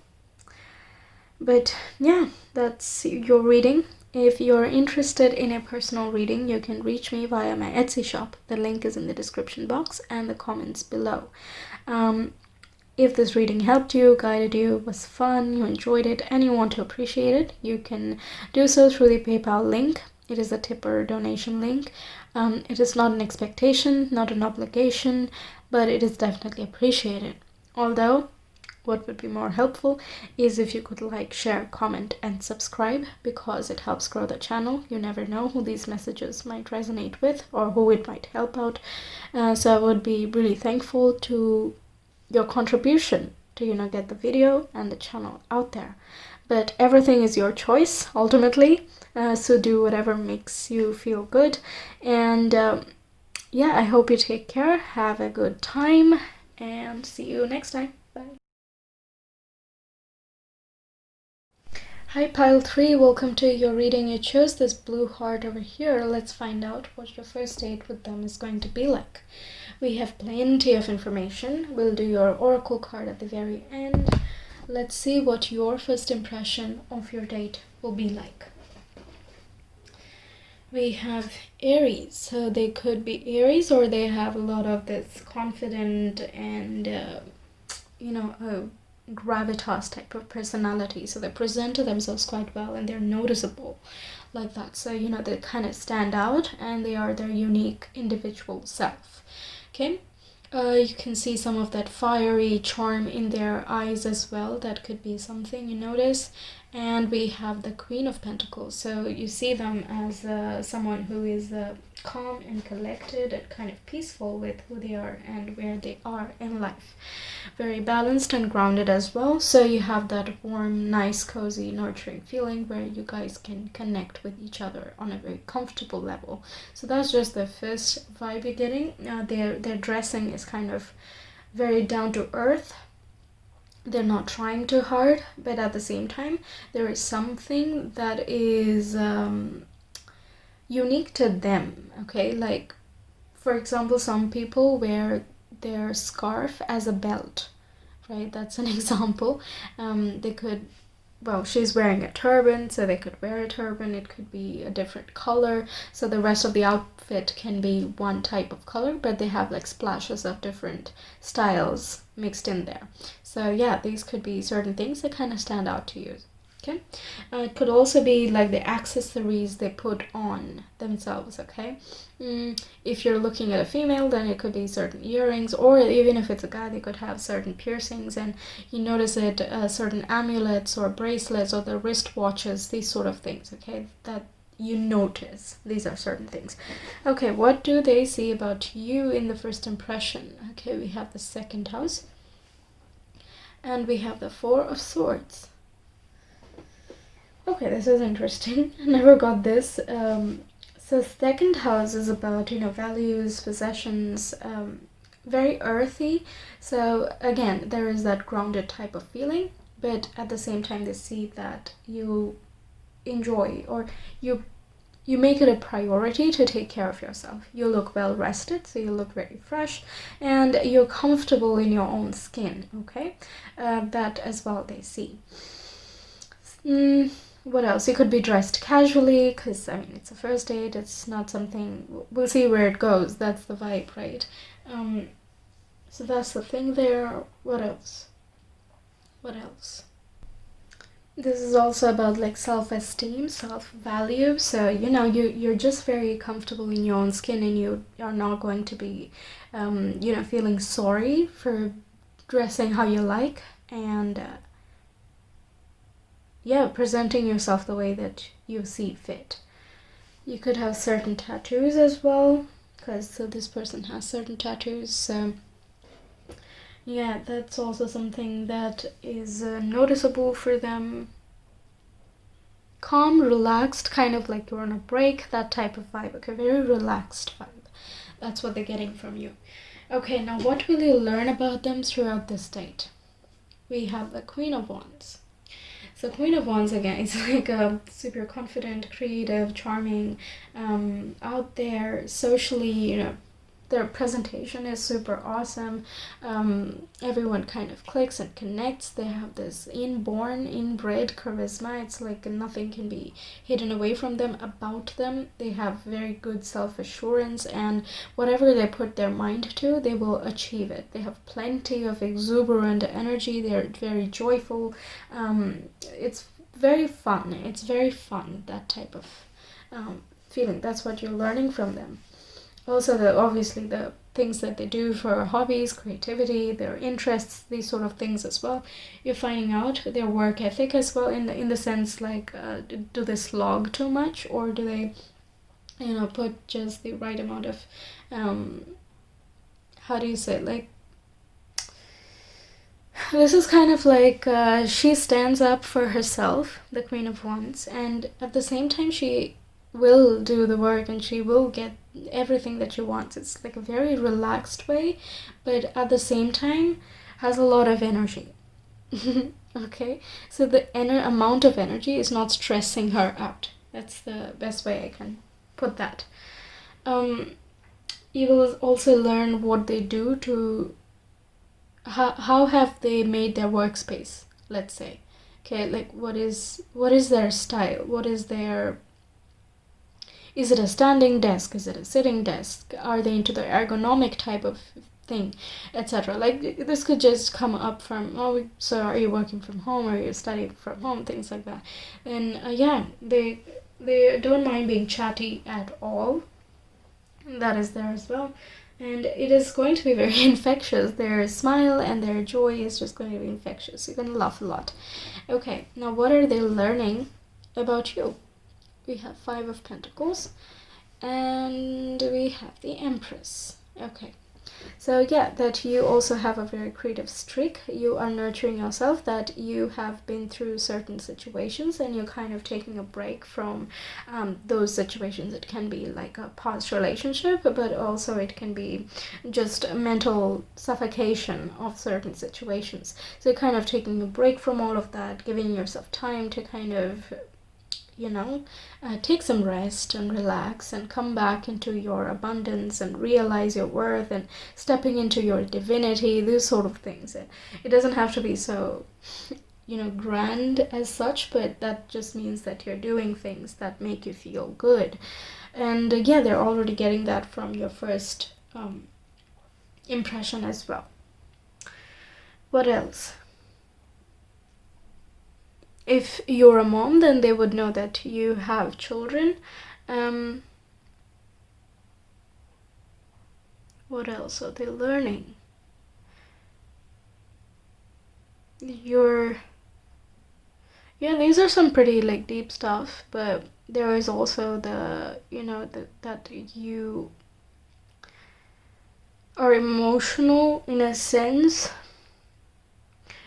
But yeah, that's your reading. If you're interested in a personal reading, you can reach me via my Etsy shop. The link is in the description box and the comments below. If this reading helped you, guided you, was fun, you enjoyed it, and you want to appreciate it, you can do so through the PayPal link. It is a tip or donation link. It is not an expectation, not an obligation, but it is definitely appreciated. Although, what would be more helpful is if you could like, share, comment, and subscribe, because it helps grow the channel. You never know who these messages might resonate with or who it might help out. So I would be really thankful to your contribution to get the video and the channel out there. But everything is your choice ultimately, so do whatever makes you feel good. And yeah, I hope you take care, have a good time, and see you next time. Bye. Hi Pile 3, welcome to your reading. You chose this blue heart over here. Let's find out what your first date with them is going to be like. We have plenty of information. We'll do your oracle card at the very end. Let's see what your first impression of your date will be like. We have Aries, so they could be Aries, or they have a lot of this confident and gravitas type of personality. So they present themselves quite well and they're noticeable like that. So they kind of stand out and they are their unique individual self. Okay, you can see some of that fiery charm in their eyes as well. That could be something you notice. And we have the Queen of Pentacles. So you see them as someone who is calm and collected and kind of peaceful with who they are and where they are in life. Very balanced and grounded as well. So you have that warm, nice, cozy, nurturing feeling where you guys can connect with each other on a very comfortable level. So that's just the first vibe you're getting. Their dressing is kind of very down to earth. They're not trying too hard, but at the same time, there is something that is unique to them, okay? Like, for example, some people wear their scarf as a belt, right? That's an example. They could, well, she's wearing a turban, so they could wear a turban. It could be a different color, so the rest of the outfit can be one type of color, but they have like splashes of different styles mixed in there. So yeah, these could be certain things that kind of stand out to you. Okay, it could also be like the accessories they put on themselves. Okay, if you're looking at a female, then it could be certain earrings, or even if it's a guy, they could have certain piercings, and you notice it, certain amulets or bracelets or the wristwatches, these sort of things. Okay, that you notice. These are certain things. Okay, what do they see about you in the first impression? Okay, we have the second house. And we have the Four of Swords. Okay, this is interesting. I never got this. So second house is about, values, possessions, very earthy. So again, there is that grounded type of feeling, but at the same time, they see that you enjoy, or you make it a priority to take care of yourself. You look well rested, so you look very fresh, and you're comfortable in your own skin, okay? That as well they see. What else? You could be dressed casually, because, it's a first date. It's not something... We'll see where it goes. That's the vibe, right? So that's the thing there. What else? What else? This is also about like self-esteem, self-value. So you're just very comfortable in your own skin, and you are not going to be feeling sorry for dressing how you like, and presenting yourself the way that you see fit. You could have certain tattoos as well, because so this person has certain tattoos. So yeah, that's also something that is noticeable for them. Calm, relaxed, kind of like you're on a break, that type of vibe. Okay, very relaxed vibe. That's what they're getting from you. Okay, now what will you learn about them throughout this date? We have the Queen of Wands. So Queen of Wands, again, is like a super confident, creative, charming, out there, socially, their presentation is super awesome. Everyone kind of clicks and connects. They have this inbred charisma. It's like nothing can be hidden away from them about them. They have very good self-assurance, and whatever they put their mind to, they will achieve it. They have plenty of exuberant energy. They're very joyful. It's very fun. It's very fun, that type of feeling. That's what you're learning from them. Also, obviously the things that they do for hobbies, creativity, their interests, these sort of things as well. You're finding out their work ethic as well, in the sense like, do they slog too much, or do they, put just the right amount of, how do you say it? Like, this is kind of like, she stands up for herself, the Queen of Wands, and at the same time she will do the work and she will get everything that she wants. It's like a very relaxed way, but at the same time has a lot of energy. Okay, so the amount of energy is not stressing her out. That's the best way I can put that. You will also learn what they do to, how have they made their workspace, let's say. Okay, like what is their style, what is their, is it a standing desk? Is it a sitting desk? Are they into the ergonomic type of thing, etc.? Like, this could just come up from, oh, so are you working from home? Or are you studying from home? Things like that. And they don't mind being chatty at all. That is there as well. And it is going to be very infectious. Their smile and their joy is just going to be infectious. You're going to laugh a lot. Okay, now what are they learning about you? We have 5 of Pentacles, and we have the Empress. Okay, so that you also have a very creative streak. You are nurturing yourself, that you have been through certain situations and you're kind of taking a break from those situations. It can be like a past relationship, but also it can be just a mental suffocation of certain situations. So you're kind of taking a break from all of that, giving yourself time to kind of take some rest and relax and come back into your abundance and realize your worth and stepping into your divinity, those sort of things. It doesn't have to be so grand as such, but that just means that you're doing things that make you feel good. And they're already getting that from your first impression as well. What else? If you're a mom, then they would know that you have children. What else are they learning? These are some pretty like deep stuff, but there is also the that you are emotional in a sense,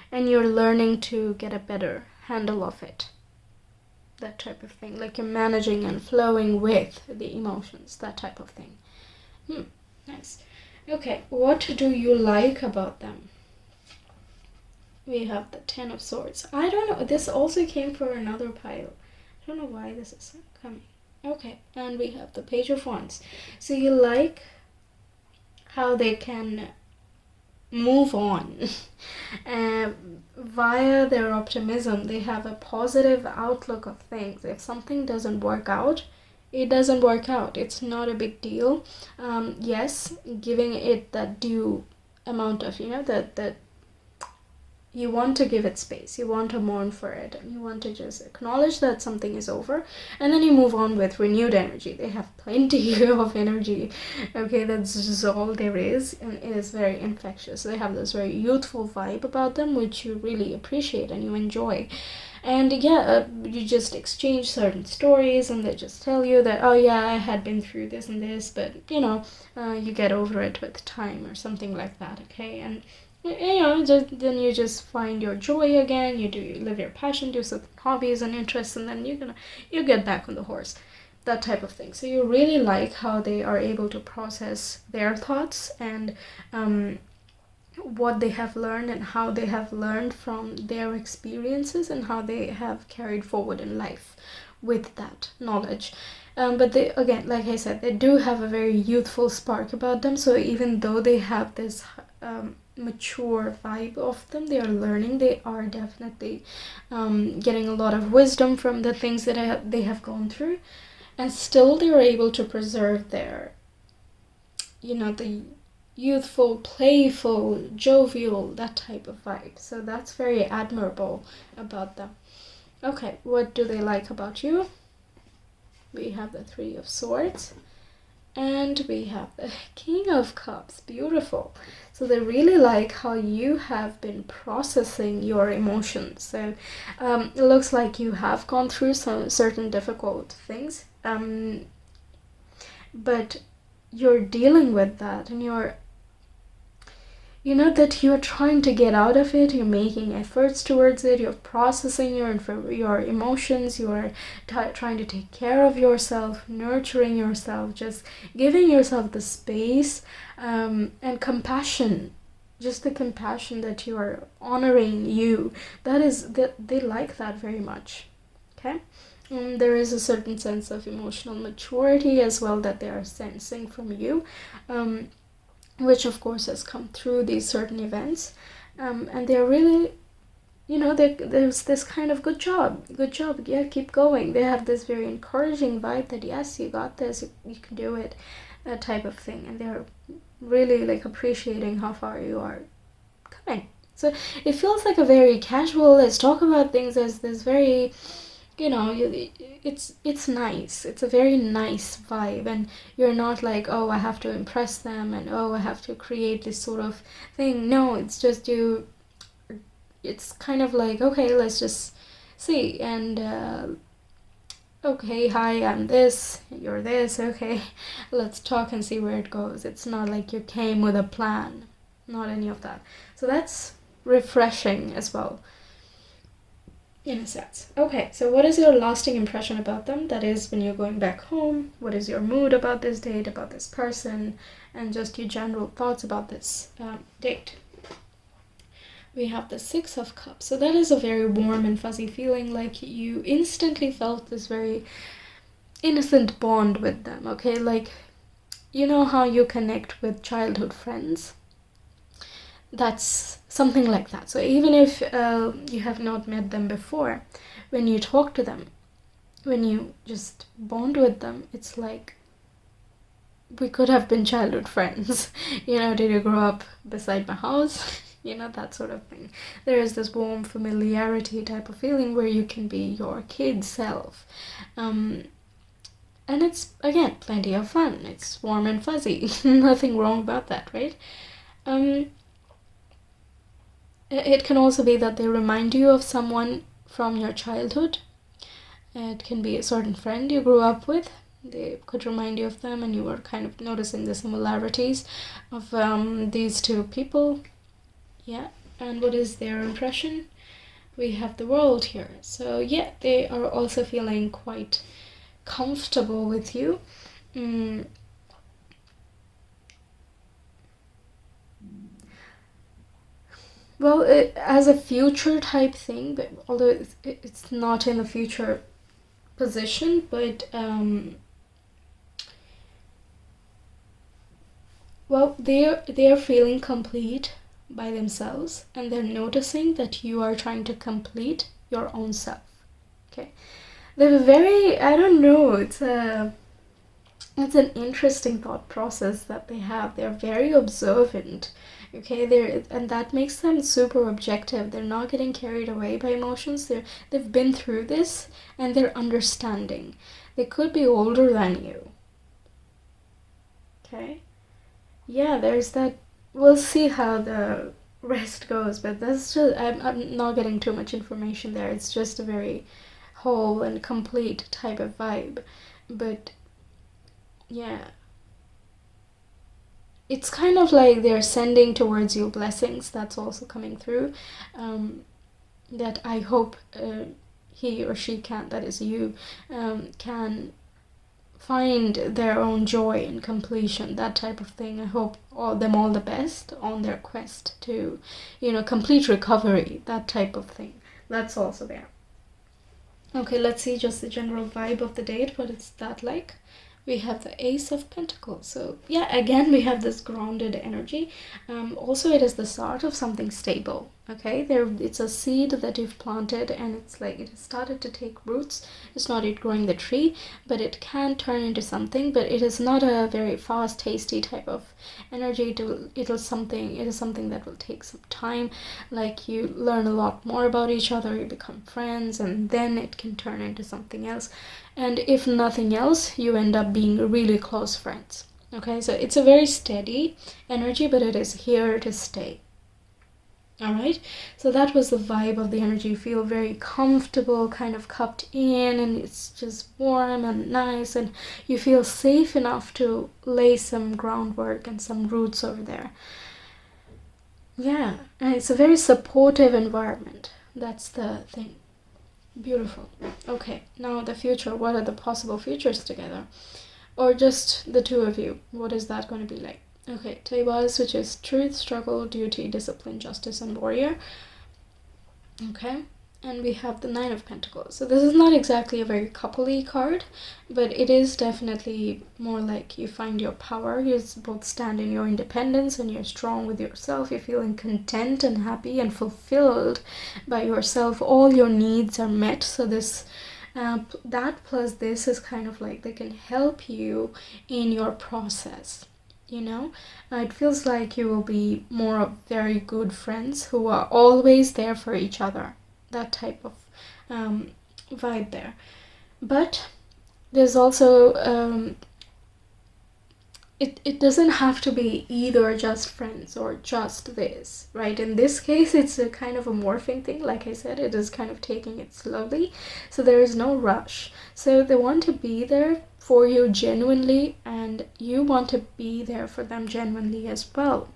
and you're learning to get a better handle of it, that type of thing. Like, you're managing and flowing with the emotions, that type of thing. Nice. Okay, what do you like about them? We have the 10 of Swords. I don't know, this also came for another pile. I don't know why this is coming. Okay, and we have the Page of Wands. So you like how they can move on via their optimism. They have a positive outlook of things. If something doesn't work out, it doesn't work out. It's not a big deal. Yes, giving it that due amount of that you want to give it space, you want to mourn for it, and you want to just acknowledge that something is over, and then you move on with renewed energy. They have plenty of energy, okay? That's just all there is, and it is very infectious. They have this very youthful vibe about them, which you really appreciate and you enjoy. And yeah, you just exchange certain stories, and they just tell you that, oh yeah, I had been through this and this, but you know, you get over it with time, or something like that, okay? And you know, then you just find your joy again. You live your passion, do certain hobbies and interests, and then you get back on the horse, that type of thing. So you really like how they are able to process their thoughts, and what they have learned, and how they have learned from their experiences, and how they have carried forward in life with that knowledge. But they, again, like I said, they do have a very youthful spark about them. So even though they have this mature vibe of them, they are learning, they are definitely getting a lot of wisdom from the things that they have gone through, and still they are able to preserve their, you know, the youthful, playful, jovial, that type of vibe. So that's very admirable about them. Okay, what do they like about you? We have the Three of Swords, and we have the King of Cups. Beautiful. So they really like how you have been processing your emotions. So it looks like you have gone through some certain difficult things, but you're dealing with that, and you know that you're trying to get out of it, you're making efforts towards it, you're processing your emotions, you're trying to take care of yourself, nurturing yourself, just giving yourself the space and compassion, just the compassion that you are honoring you. That they like that very much, okay? There is a certain sense of emotional maturity as well that they are sensing from you, which of course has come through these certain events, and they're really, you know, there's this kind of good job, yeah, keep going. They have this very encouraging vibe that yes, you got this, you can do it, that type of thing, and they're really like appreciating how far you are coming. So it feels like a very casual, let's talk about things, as this very, you know, it's nice. It's a very nice vibe, and you're not like, oh, I have to impress them, and oh, I have to create this sort of thing. No, it's just you. It's kind of like, okay, let's just see, and okay, hi, I'm this, you're this, okay, let's talk and see where it goes. It's not like you came with a plan, not any of that. So that's refreshing as well, in a sense. Okay, so what is your lasting impression about them? That is, when you're going back home, what is your mood about this date, about this person, and just your general thoughts about this date. We have the Six of Cups. So that is a very warm and fuzzy feeling, like you instantly felt this very innocent bond with them, okay? Like, you know how you connect with childhood friends? That's something like that. So even if you have not met them before, when you talk to them, when you just bond with them, it's like we could have been childhood friends. You know, did you grow up beside my house? You know, that sort of thing. There is this warm familiarity type of feeling where you can be your kid self. And it's, again, plenty of fun. It's warm and fuzzy. Nothing wrong about that, right? It can also be that they remind you of someone from your childhood. It can be a certain friend you grew up with. They could remind you of them, and you were kind of noticing the similarities of these two people. Yeah, and what is their impression? We have the World here. So yeah, they are also feeling quite comfortable with you. Well, as a future type thing, but although it's not in the future position, but well, they're feeling complete by themselves, and they're noticing that you are trying to complete your own self. Okay, they're very, I don't know, it's an interesting thought process that they have. They're very observant. Okay, and that makes them super objective. They're not getting carried away by emotions. They've been through this and they're understanding. They could be older than you. Okay, yeah, there's that. We'll see how the rest goes, but that's just, I'm not getting too much information there. It's just a very whole and complete type of vibe. But yeah, it's kind of like they're sending towards you blessings. That's also coming through. That I hope he or she can, that is you, can find their own joy in completion, that type of thing. I hope them all the best on their quest to, complete recovery, that type of thing. That's also there. Okay, let's see just the general vibe of the date. What is that like? We have the Ace of Pentacles. So yeah, again, we have this grounded energy. Also, it is the start of something stable. Okay, it's a seed that you've planted, and it's like it has started to take roots. It's not yet growing the tree, but it can turn into something. But it is not a very fast, tasty type of energy. It is something that will take some time. Like, you learn a lot more about each other, you become friends, and then it can turn into something else. And if nothing else, you end up being really close friends. Okay, so it's a very steady energy, but it is here to stay. All right, so that was the vibe of the energy. You feel very comfortable, kind of cupped in, and it's just warm and nice, and you feel safe enough to lay some groundwork and some roots over there. Yeah, and it's a very supportive environment. That's the thing. Beautiful. Okay, now the future. What are the possible futures together? Or just the two of you? What is that going to be like? Okay, Taibas, which is truth, struggle, duty, discipline, justice, and warrior. Okay, and we have the Nine of Pentacles. So this is not exactly a very coupley card, but it is definitely more like you find your power. You both stand in your independence, and you're strong with yourself. You're feeling content and happy and fulfilled by yourself. All your needs are met. So this that plus this is kind of like they can help you in your process. It feels like you will be more of very good friends who are always there for each other. That type of vibe there. But there's also it doesn't have to be either just friends or just this, right? In this case, it's a kind of a morphing thing. Like I said, it is kind of taking it slowly, so there is no rush. So they want to be there for you genuinely, and you want to be there for them genuinely as well.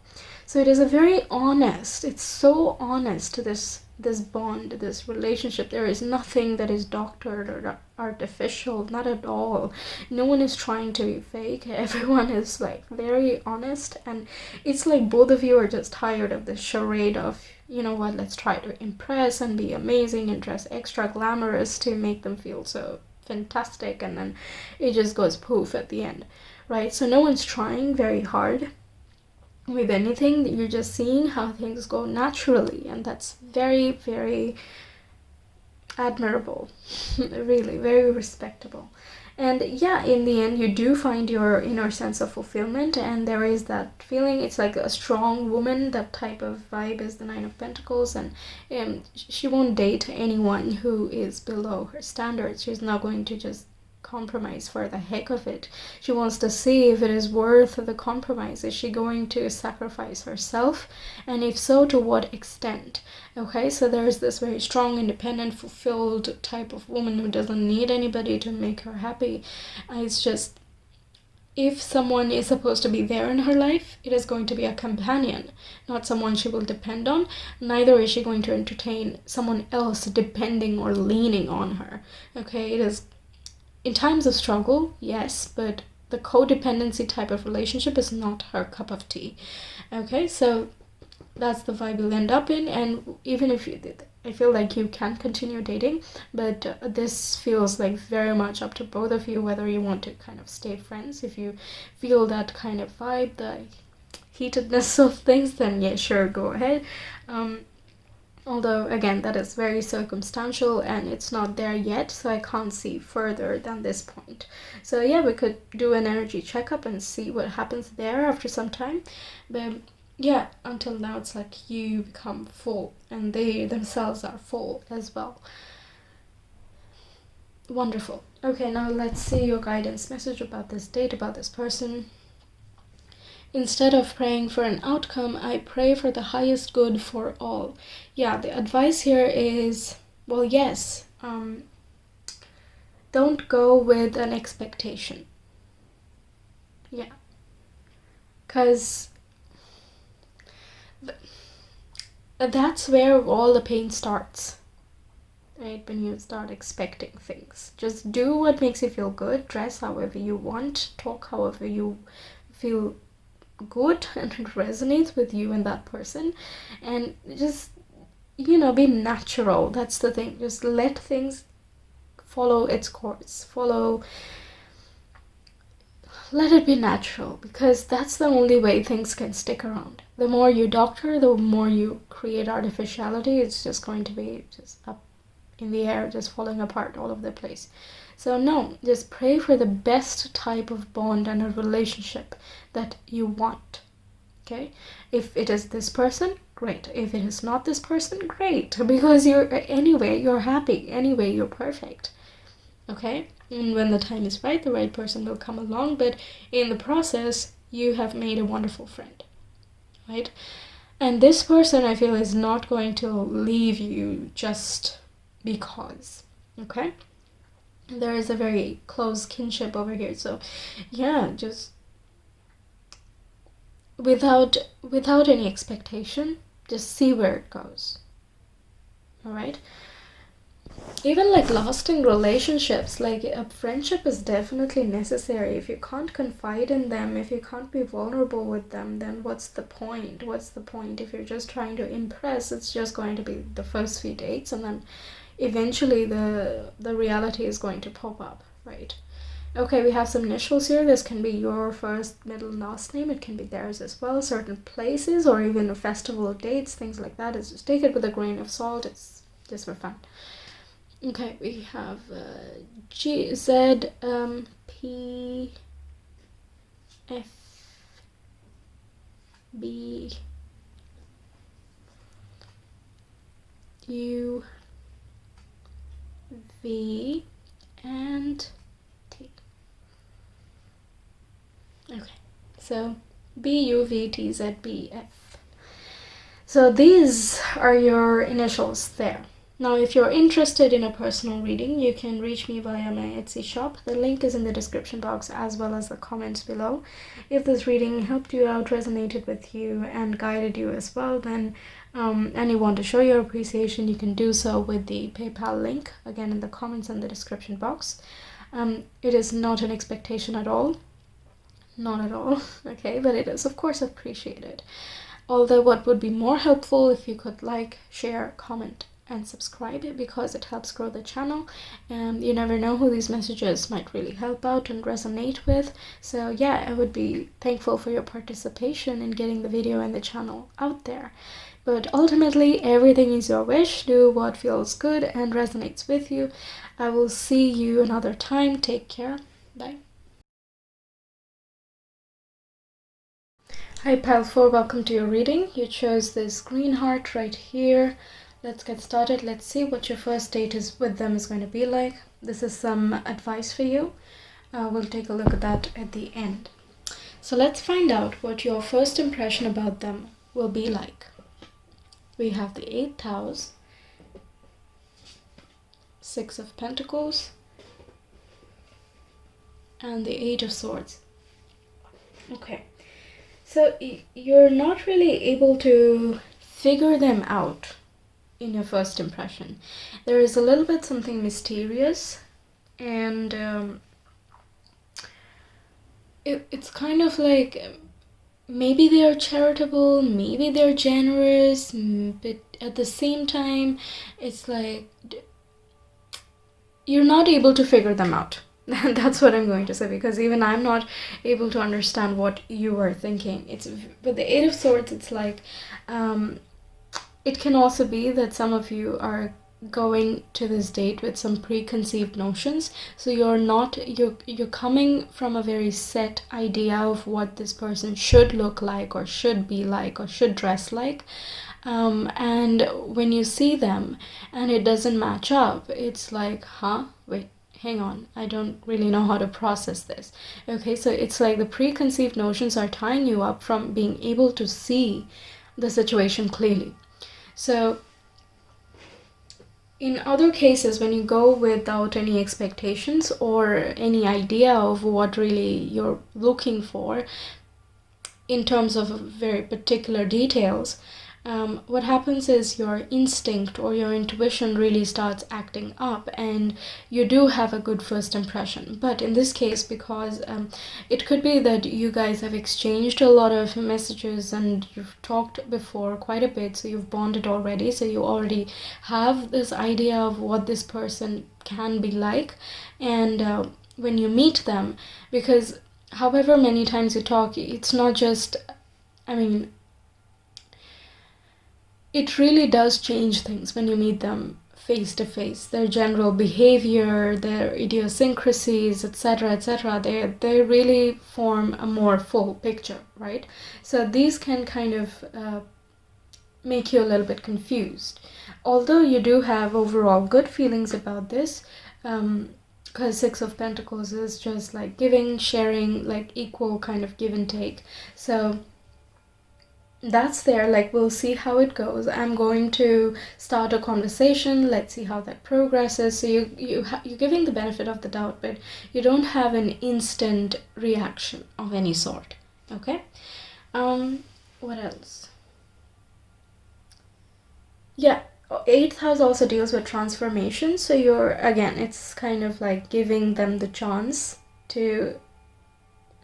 So it is a very honest, it's so honest, this bond, this relationship. There is nothing that is doctored or artificial, not at all. No one is trying to be fake. Everyone is like very honest, and it's like both of you are just tired of this charade of, let's try to impress and be amazing and dress extra glamorous to make them feel so fantastic, and then it just goes poof at the end, right? So no one's trying very hard with anything. You're just seeing how things go naturally, and that's very, very admirable. Really very respectable. And yeah, in the end, you do find your inner sense of fulfillment, and there is that feeling. It's like a strong woman. That type of vibe is the Nine of Pentacles, and she won't date anyone who is below her standards. She's not going to just compromise for the heck of it. She wants to see if it is worth the compromise. Is she going to sacrifice herself, and if so, to what extent? Okay, so there's this very strong, independent, fulfilled type of woman who doesn't need anybody to make her happy. It's just, if someone is supposed to be there in her life, it is going to be a companion, not someone she will depend on. Neither is she going to entertain someone else depending or leaning on her. Okay, it is in times of struggle, yes, but the codependency type of relationship is not her cup of tea. Okay, so that's the vibe you'll end up in. And even if you did, I feel like you can continue dating, but this feels like very much up to both of you, whether you want to kind of stay friends. If you feel that kind of vibe, the heatedness of things, then yeah, sure, go ahead. Although, again, that is very circumstantial and it's not there yet, so I can't see further than this point. So yeah, we could do an energy checkup and see what happens there after some time. But yeah, until now it's like you become full and they themselves are full as well. Wonderful. Okay, now let's see your guidance message about this date, about this person. Instead of praying for an outcome, I pray for the highest good for all. Yeah, the advice here is, well, yes, don't go with an expectation. Yeah. Because that's where all the pain starts. Right, when you start expecting things. Just do what makes you feel good, dress however you want, talk however you feel good and it resonates with you and that person, and just, you know, be natural. That's the thing. Just let things follow its course. Let it be natural, because that's the only way things can stick around. The more you doctor, the more you create artificiality, it's just going to be just up in the air, just falling apart all over the place. So no, just pray for the best type of bond and a relationship that you want. Okay, if it is this person, great. If it is not this person, great, because you're happy anyway, you're perfect. Okay, and when the time is right, the right person will come along, but in the process you have made a wonderful friend, right? And this person, I feel, is not going to leave you just because. Okay, there is a very close kinship over here. So yeah, just without any expectation, just see where it goes. All right, even like lasting relationships, like a friendship is definitely necessary. If you can't confide in them, if you can't be vulnerable with them, then what's the point? If you're just trying to impress, it's just going to be the first few dates, and then eventually the reality is going to pop up, right? Okay, we have some initials here. This can be your first, middle, last name. It can be theirs as well. Certain places or even a festival dates, things like that. Just take it with a grain of salt. It's just for fun. Okay, we have G Z P F B U V and T. Okay, so B U V T Z B F. So these are your initials there. Now, if you're interested in a personal reading, you can reach me via my Etsy shop. The link is in the description box as well as the comments below. If this reading helped you out, resonated with you, and guided you as well, then and you want to show your appreciation, you can do so with the PayPal link, again in the comments and the description box. It is not an expectation at all. Not at all, okay, but it is of course appreciated. Although what would be more helpful if you could like, share, comment, and subscribe, because it helps grow the channel, and you never know who these messages might really help out and resonate with. So yeah, I would be thankful for your participation in getting the video and the channel out there. But ultimately, everything is your wish. Do what feels good and resonates with you. I will see you another time. Take care. Bye. Hi Pile 4, welcome to your reading. You chose this green heart right here. Let's get started. Let's see what your first date is with them is going to be like. This is some advice for you. We'll take a look at that at the end. So let's find out what your first impression about them will be like. We have the 8 House, 6 of Pentacles, and the 8 of Swords. Okay, so you're not really able to figure them out in your first impression. There is a little bit something mysterious, and it's kind of like maybe they're charitable, maybe they're generous, but at the same time it's like you're not able to figure them out. That's what I'm going to say, because even I'm not able to understand what you are thinking. It's with the 8 of Swords, it's like it can also be that some of you are going to this date with some preconceived notions. So you're coming from a very set idea of what this person should look like or should be like or should dress like. And when you see them and it doesn't match up, it's like, wait, hang on, I don't really know how to process this. Okay, so it's like the preconceived notions are tying you up from being able to see the situation clearly. So in other cases, when you go without any expectations or any idea of what really you're looking for in terms of very particular details, what happens is your instinct or your intuition really starts acting up, and you do have a good first impression. But in this case, because it could be that you guys have exchanged a lot of messages and you've talked before quite a bit, so you've bonded already, so you already have this idea of what this person can be like. And when you meet them, because however many times you talk, it's not just, I mean, it really does change things when you meet them face to face. Their general behavior, their idiosyncrasies, etc., etc., they really form a more full picture, right? So these can kind of make you a little bit confused. Although you do have overall good feelings about this, because Six of Pentacles is just like giving, sharing, like equal kind of give and take. So that's there. Like, we'll see how it goes. I'm going to start a conversation. Let's see how that progresses. So you're giving the benefit of the doubt, but you don't have an instant reaction of any sort. Okay. What else? Yeah, 8th house also deals with transformation. So you're, again, it's kind of like giving them the chance to,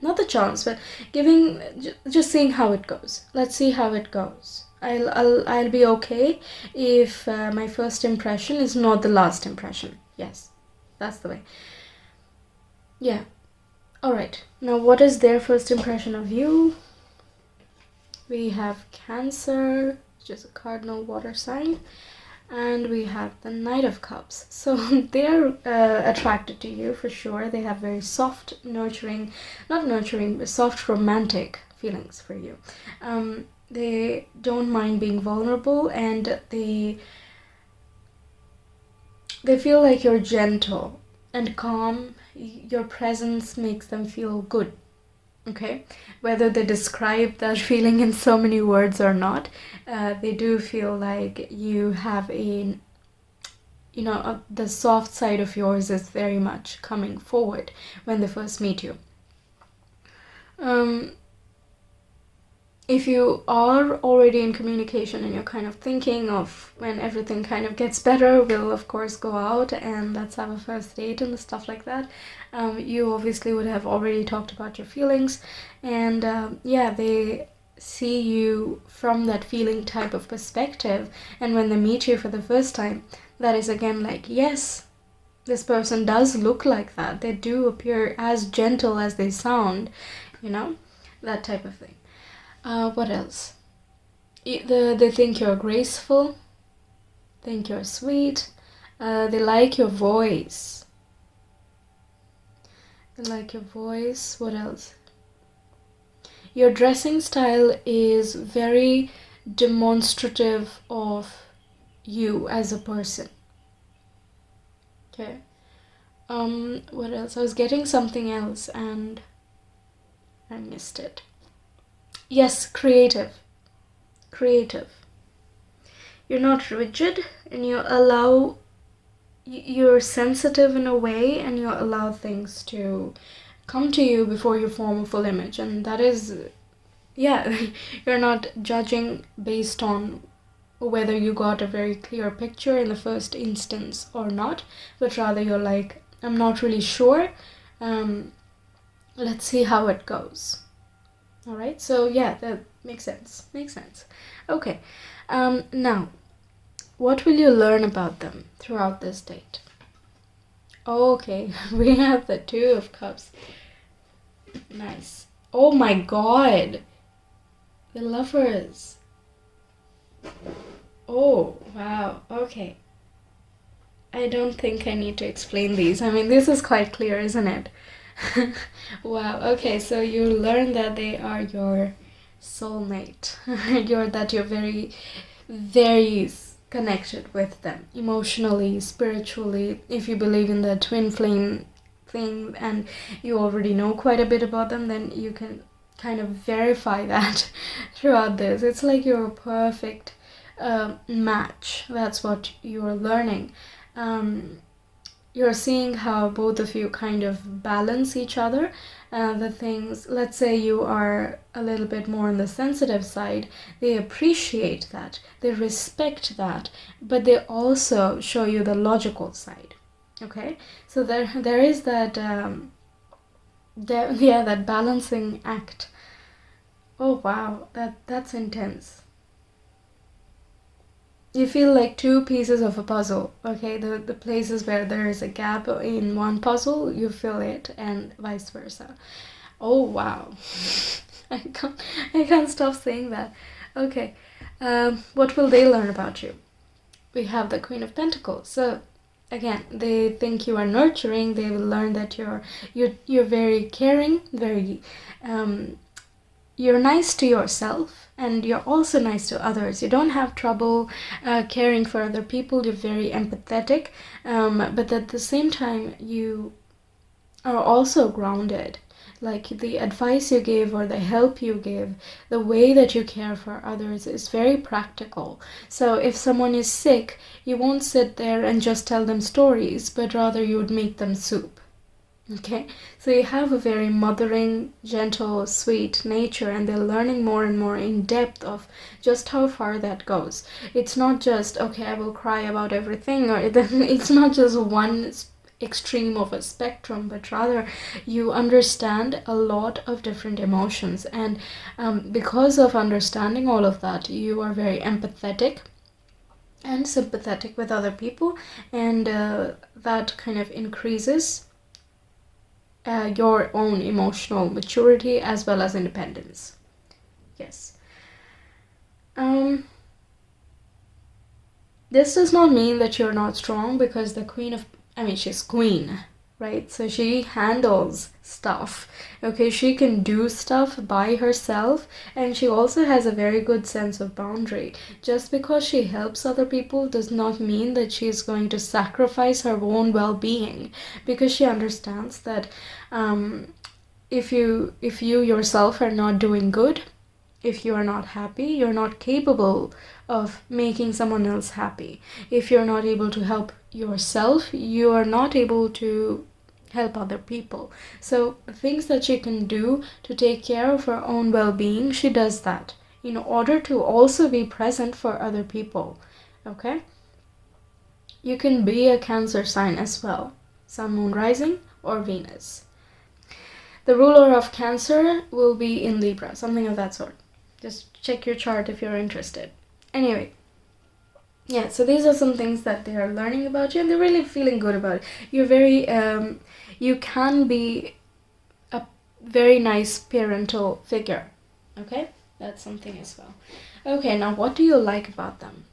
not the chance, but giving, just seeing how it goes. Let's see how it goes. I'll be okay if my first impression is not the last impression. Yes, that's the way. Yeah. All right. Now, what is their first impression of you? We have Cancer, which is a cardinal water sign. And we have the Knight of Cups. So they're attracted to you for sure. They have very soft, nurturing, not nurturing, but soft romantic feelings for you. They don't mind being vulnerable, and they feel like you're gentle and calm. Your presence makes them feel good. Okay, whether they describe that feeling in so many words or not, they do feel like you have a, the soft side of yours is very much coming forward when they first meet you. If you are already in communication and you're kind of thinking of when everything kind of gets better, we'll of course go out and let's have a first date and stuff like that. You obviously would have already talked about your feelings, and yeah, they see you from that feeling type of perspective, and when they meet you for the first time, that is again like, yes, this person does look like that. They do appear as gentle as they sound, that type of thing. What else? They think you're graceful, think you're sweet, they like your voice. They like your voice. What else? Your dressing style is very demonstrative of you as a person. Okay. What else? I was getting something else and I missed it. Yes, creative. You're not rigid, and you're sensitive in a way, and you allow things to come to you before you form a full image. And that is, yeah, you're not judging based on whether you got a very clear picture in the first instance or not, but rather you're like, I'm not really sure. Let's see how it goes. All right, so yeah, that makes sense. Okay, now, what will you learn about them throughout this date? Okay, we have the Two of Cups. Nice. Oh my god, the Lovers. Oh, wow, okay. I don't think I need to explain these. I mean, this is quite clear, isn't it? Wow. Okay, so you learn that they are your soulmate. You're very, very connected with them emotionally, spiritually. If you believe in the twin flame thing and you already know quite a bit about them, then you can kind of verify that throughout this. It's like you're a perfect match. That's what you're learning. You're seeing how both of you kind of balance each other. The things, let's say you are a little bit more on the sensitive side, they appreciate that, they respect that, but they also show you the logical side. Okay, so there is that that balancing act. Oh wow, that's intense. You feel like two pieces of a puzzle. Okay, the places where there is a gap in one puzzle, you feel it, and vice versa. Oh wow. I can't stop saying that. Okay, what will they learn about you? We have the Queen of Pentacles. So again, they think you are nurturing. They will learn that you're very caring, very you're nice to yourself, and you're also nice to others. You don't have trouble caring for other people. You're very empathetic, but at the same time, you are also grounded. Like the advice you give or the help you give, the way that you care for others is very practical. So if someone is sick, you won't sit there and just tell them stories, but rather you would make them soup. Okay, so you have a very mothering, gentle, sweet nature, and they're learning more and more in depth of just how far that goes. It's not just, okay, I will cry about everything, or it's not just one extreme of a spectrum, but rather you understand a lot of different emotions, and because of understanding all of that, you are very empathetic and sympathetic with other people, and that kind of increases your own emotional maturity as well as independence. Yes. This does not mean that you're not strong, because the she's queen, right? So she handles stuff. Okay, she can do stuff by herself, and she also has a very good sense of boundary. Just because she helps other people does not mean that she's going to sacrifice her own well-being, because she understands that if you yourself are not doing good, if you are not happy, you're not capable of making someone else happy. If you're not able to help yourself, you are not able to help other people. So the things that she can do to take care of her own well-being, she does that in order to also be present for other people. Okay? You can be a Cancer sign as well, Sun, Moon, Rising, or Venus. The ruler of Cancer will be in Libra, something of that sort. Just check your chart if you're interested. Anyway, yeah, so these are some things that they are learning about you, and they're really feeling good about it. You're very, you can be a very nice parental figure. Okay, that's something as well. Okay, now what do you like about them?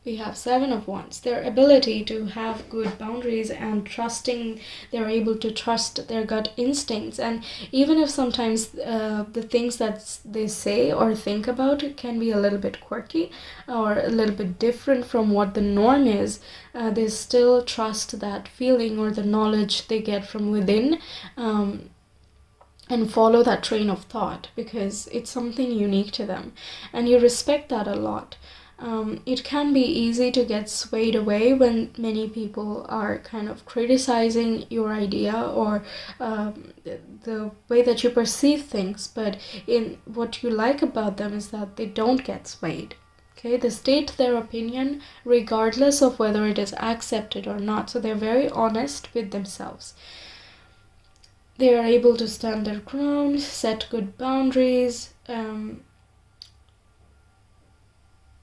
We have Seven of Wands. Their ability to have good boundaries and trusting, they're able to trust their gut instincts. And even if sometimes the things that they say or think about can be a little bit quirky or a little bit different from what the norm is, they still trust that feeling or the knowledge they get from within, and follow that train of thought, because it's something unique to them. And you respect that a lot. It can be easy to get swayed away when many people are kind of criticizing your idea or the way that you perceive things, but in what you like about them is that they don't get swayed. Okay, they state their opinion regardless of whether it is accepted or not, so they're very honest with themselves. They are able to stand their ground, set good boundaries.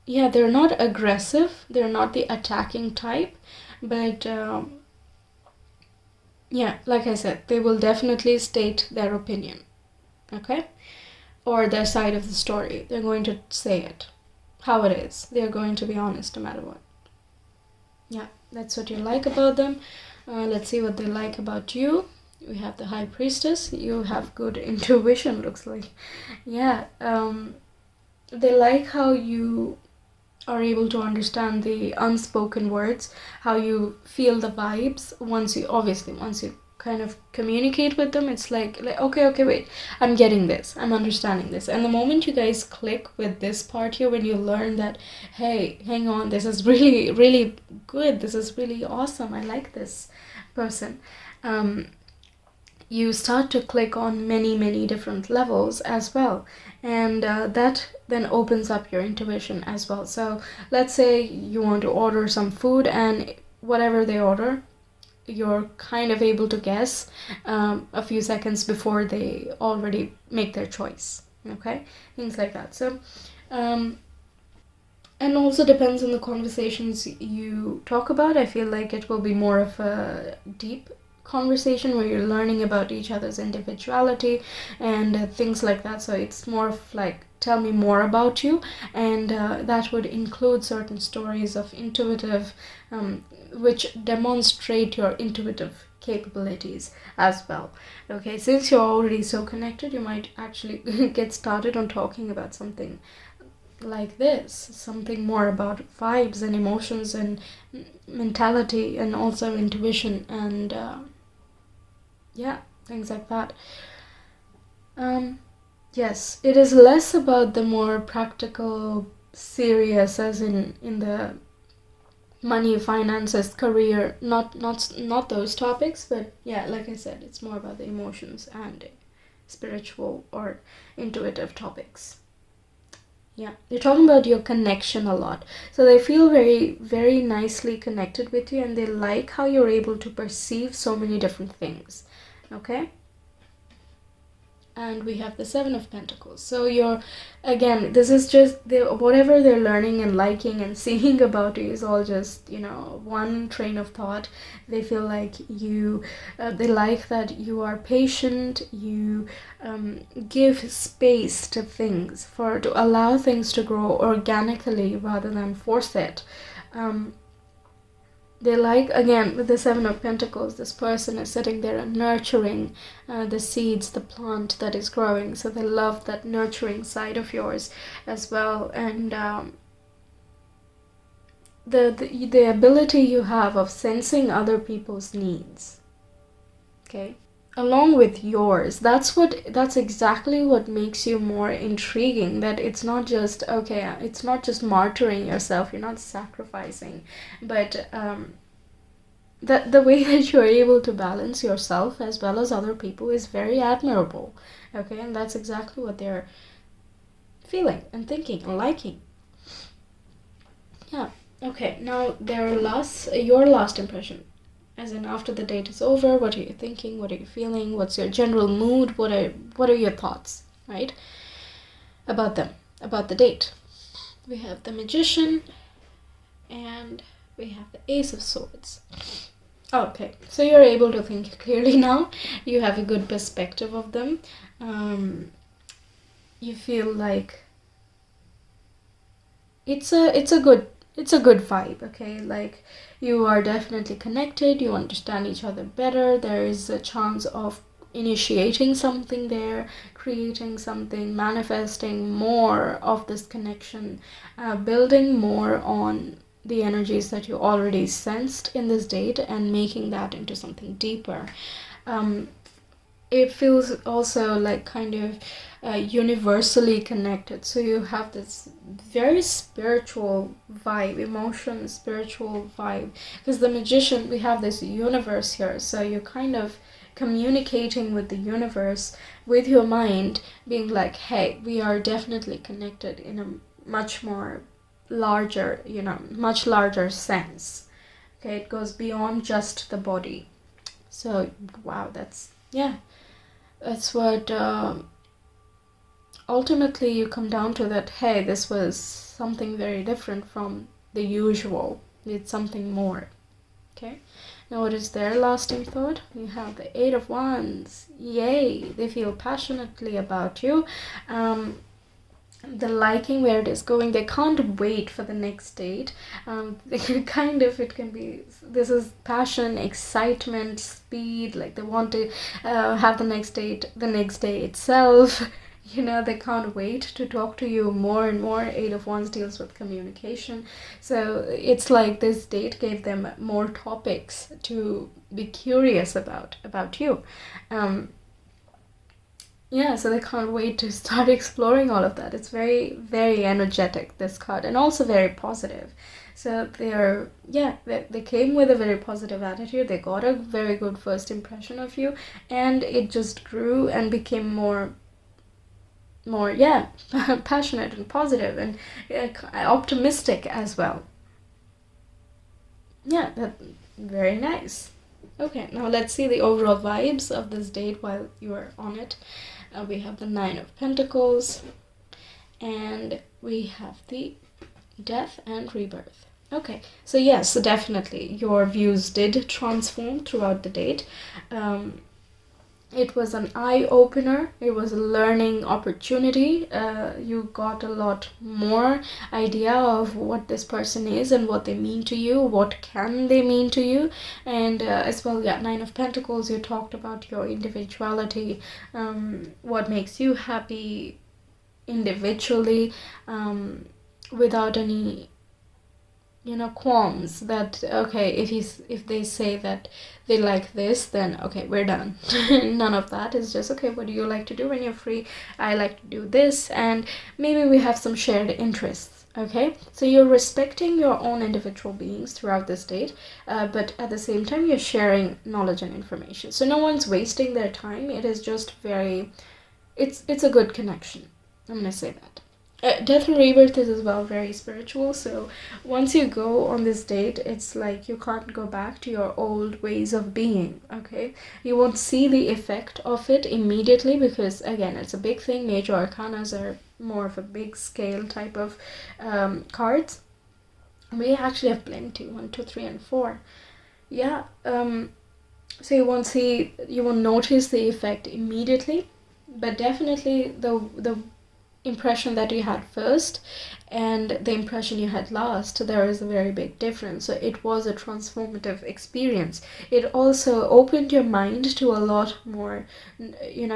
Yeah, they're not aggressive, they're not the attacking type, but yeah, like I said, they will definitely state their opinion, okay? Or their side of the story. They're going to say it how it is. They're going to be honest no matter what. Yeah, that's what you like about them. Let's see what they like about you. We have the High Priestess. You have good intuition, looks like. Yeah, they like how you are able to understand the unspoken words, how you feel the vibes once you kind of communicate with them. It's like okay, wait, I'm getting this, I'm understanding this. And the moment you guys click with this part here, when you learn that, hey, hang on, this is really, really good, this is really awesome, I like this person, you start to click on many, many different levels as well. And that then opens up your intuition as well. So let's say you want to order some food, and whatever they order, you're kind of able to guess a few seconds before they already make their choice. Okay? Things like that. So, and also depends on the conversations you talk about. I feel like it will be more of a deep conversation where you're learning about each other's individuality and things like that. So it's more of like, tell me more about you, and that would include certain stories of intuitive, which demonstrate your intuitive capabilities as well. Okay, since you're already so connected, you might actually get started on talking about something like this, something more about vibes and emotions and mentality and also intuition and yeah, things like that. Yes, it is less about the more practical, serious, as in the money, finances, career, not those topics, but yeah, like I said, it's more about the emotions and spiritual or intuitive topics. Yeah, they're talking about your connection a lot. So they feel very, very nicely connected with you, and they like how you're able to perceive so many different things. Okay? And we have the Seven of Pentacles. So you're, again, this is just whatever they're learning and liking and seeing about you is all just, one train of thought. They feel like they like that you are patient, you give space to things, to allow things to grow organically rather than force it. They like, again, with the Seven of Pentacles, this person is sitting there and nurturing the seeds, the plant that is growing. So they love that nurturing side of yours as well. And the ability you have of sensing other people's needs, okay, along with yours, that's exactly what makes you more intriguing. That it's not just, okay, it's not just martyring yourself, you're not sacrificing, but the way that you're able to balance yourself as well as other people is very admirable. Okay, and that's exactly what they're feeling and thinking and liking. Yeah. Okay, now your last impression, as in after the date is over, what are you thinking, what are you feeling, what's your general mood, what are your thoughts, right, about them, about the date. We have the Magician, and we have the Ace of Swords. Okay, so you're able to think clearly now. You have a good perspective of them. You feel like it's a good vibe. Okay, like you are definitely connected. You understand each other better. There is a chance of initiating something there, creating something, manifesting more of this connection, building more on the energies that you already sensed in this date and making that into something deeper. It feels also like kind of universally connected. So you have this very spiritual vibe, spiritual vibe. Because the Magician, we have this universe here. So you're kind of communicating with the universe with your mind, being like, hey, we are definitely connected in a much larger sense. Okay, it goes beyond just the body. So wow, that's what ultimately you come down to, that hey, this was something very different from the usual. It's something more. Okay, now what is their lasting thought? You have the Eight of Wands. Yay, they feel passionately about you. the liking, where it is going. They can't wait for the next date. They can it can be, this is passion, excitement, speed, like they want to have the next date the next day itself. They can't wait to talk to you more and more. Eight of Wands deals with communication, so it's like this date gave them more topics to be curious about you. So they can't wait to start exploring all of that. It's very, very energetic, this card, and also very positive. So they came with a very positive attitude. They got a very good first impression of you, and it just grew and became more passionate and positive and optimistic as well. Very nice. Okay, now let's see the overall vibes of this date while you are on it. We have the Nine of Pentacles, and we have the Death and Rebirth. Okay, so yes, definitely your views did transform throughout the date. It was an eye-opener. It was a learning opportunity. You got a lot more idea of what this person is and what they mean to you, what can they mean to you. And as well, Nine of Pentacles, you talked about your individuality, what makes you happy individually, without any qualms that, okay, if they say that they like this, then okay, we're done. None of that. Is just, okay, what do you like to do when you're free? I like to do this, and maybe we have some shared interests. Okay, so you're respecting your own individual beings throughout this date, but at the same time you're sharing knowledge and information, so no one's wasting their time. It is just it's a good connection. I'm gonna say that. Death and Rebirth is as well very spiritual, so once you go on this date, it's like you can't go back to your old ways of being, okay? You won't see the effect of it immediately because, again, it's a big thing. Major Arcanas are more of a big scale type of cards. We actually have plenty, 1, 2, 3, and 4. So you won't notice the effect immediately, but definitely the impression that you had first and the impression you had last, there is a very big difference. So it was a transformative experience. It also opened your mind to a lot more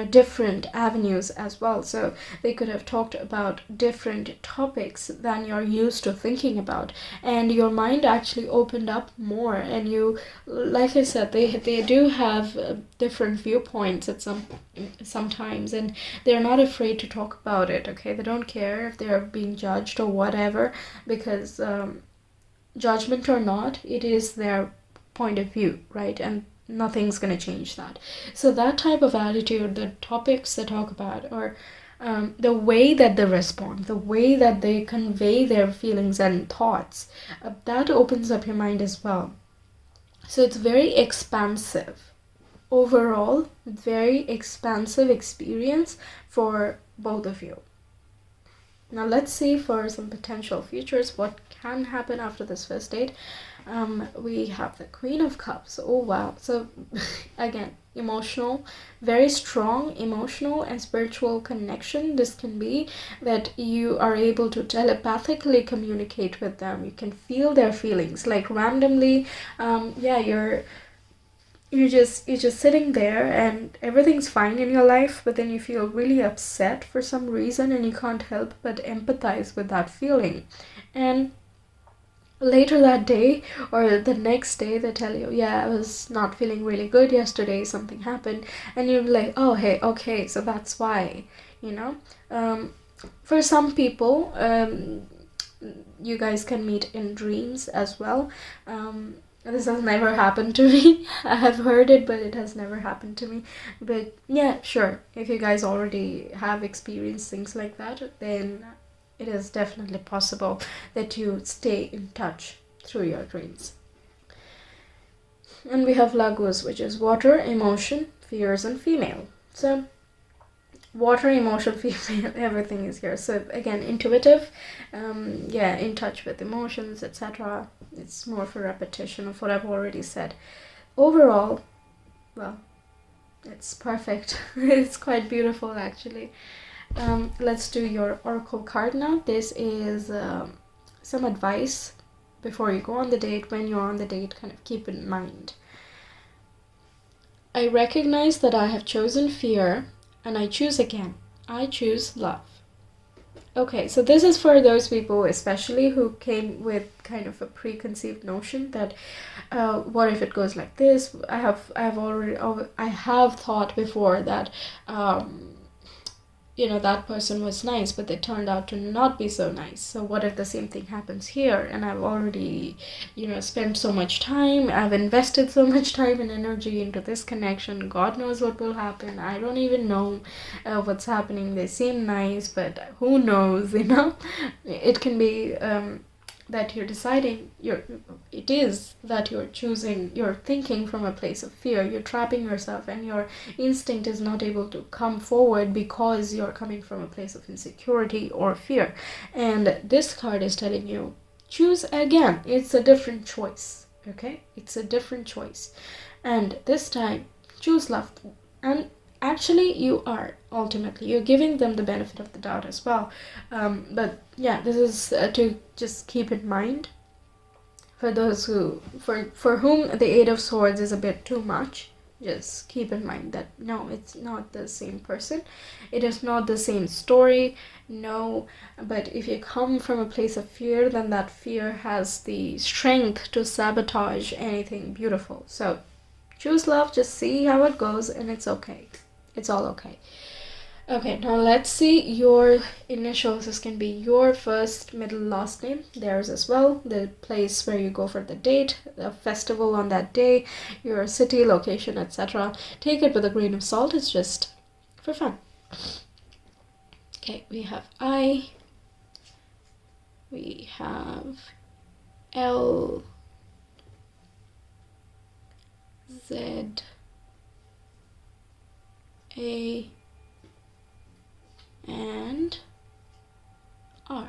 different avenues as well. So they could have talked about different topics than you're used to thinking about, and your mind actually opened up more. And you, like I said, they do have different viewpoints at sometimes, and they're not afraid to talk about it. Okay, they don't care if they're being judged or whatever, because judgment or not, it is their point of view, right? And nothing's gonna change that. So that type of attitude, the topics they talk about, or the way that they respond, the way that they convey their feelings and thoughts, that opens up your mind as well. So it's very expansive. Overall, very expansive experience for both of you. Now let's see for some potential futures what can happen after this first date. We have the Queen of Cups. Oh wow. So again, emotional, very strong emotional and spiritual connection. This can be that you are able to telepathically communicate with them. You can feel their feelings, like randomly. You're just sitting there and everything's fine in your life, but then you feel really upset for some reason and you can't help but empathize with that feeling. And later that day or the next day, they tell you, I was not feeling really good yesterday, something happened, and you're like, oh hey, okay, so that's why. For some people, you guys can meet in dreams as well. This has never happened to me. I have heard it, but it has never happened to me. But yeah, sure, if you guys already have experienced things like that, then it is definitely possible that you stay in touch through your dreams. And we have Lagos, which is water, emotion, fears, and female. So water, emotion, female, everything is here. So again, intuitive, in touch with emotions, etc. It's more of a repetition of what I've already said. Overall, well, it's perfect. It's quite beautiful actually. let's do your oracle card now. This is some advice before you go on the date. When you're on the date, kind of keep in mind. I recognize that I have chosen fear, and I choose again. I choose love. Okay, so this is for those people especially who came with kind of a preconceived notion that what if it goes like this? I have thought before that that person was nice, but they turned out to not be so nice. So what if the same thing happens here? And I've already, spent so much time, I've invested so much time and energy into this connection. God knows what will happen. I don't even know what's happening. They seem nice, but who knows, It can be that you're deciding, it is that you're choosing, you're thinking from a place of fear, you're trapping yourself, and your instinct is not able to come forward because you're coming from a place of insecurity or fear. And this card is telling you, choose again. It's a different choice, okay? It's a different choice. And this time, choose love. And actually you are ultimately, you're giving them the benefit of the doubt as well, but yeah, this is to just keep in mind for those who for whom the Eight of Swords is a bit too much. Just keep in mind that no, it's not the same person, it is not the same story, no. But if you come from a place of fear, then that fear has the strength to sabotage anything beautiful. So choose love, just see how it goes, and it's okay. It's all okay. Okay, now let's see your initials. This can be your first, middle, last name, theirs as well, the place where you go for the date, the festival on that day, your city, location, etc. Take it with a grain of salt, it's just for fun. Okay, we have I, we have L, Z, A, and R.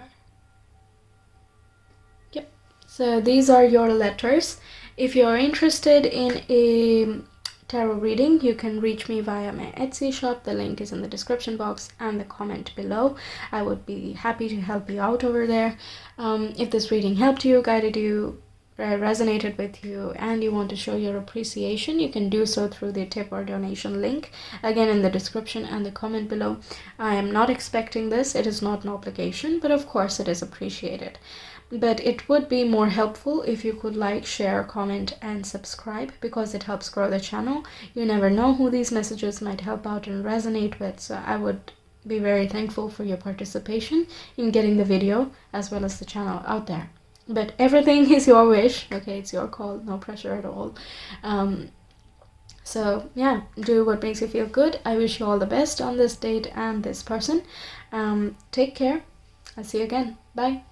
Yep, so these are your letters. If you're interested in a tarot reading, you can reach me via my Etsy shop. The link is in the description box and the comment below. I would be happy to help you out over there. If this reading helped you, guided you, resonated with you, and you want to show your appreciation, you can do so through the tip or donation link, again in the description and the comment below. I am not expecting this, it is not an obligation, but of course it is appreciated. But it would be more helpful if you could like, share, comment, and subscribe, because it helps grow the channel. You never know who these messages might help out and resonate with, so I would be very thankful for your participation in getting the video as well as the channel out there. But everything is your wish, okay? It's your call, no pressure at all. So yeah, do what makes you feel good. I wish you all the best on this date and this person. Take care. I'll see you again. Bye.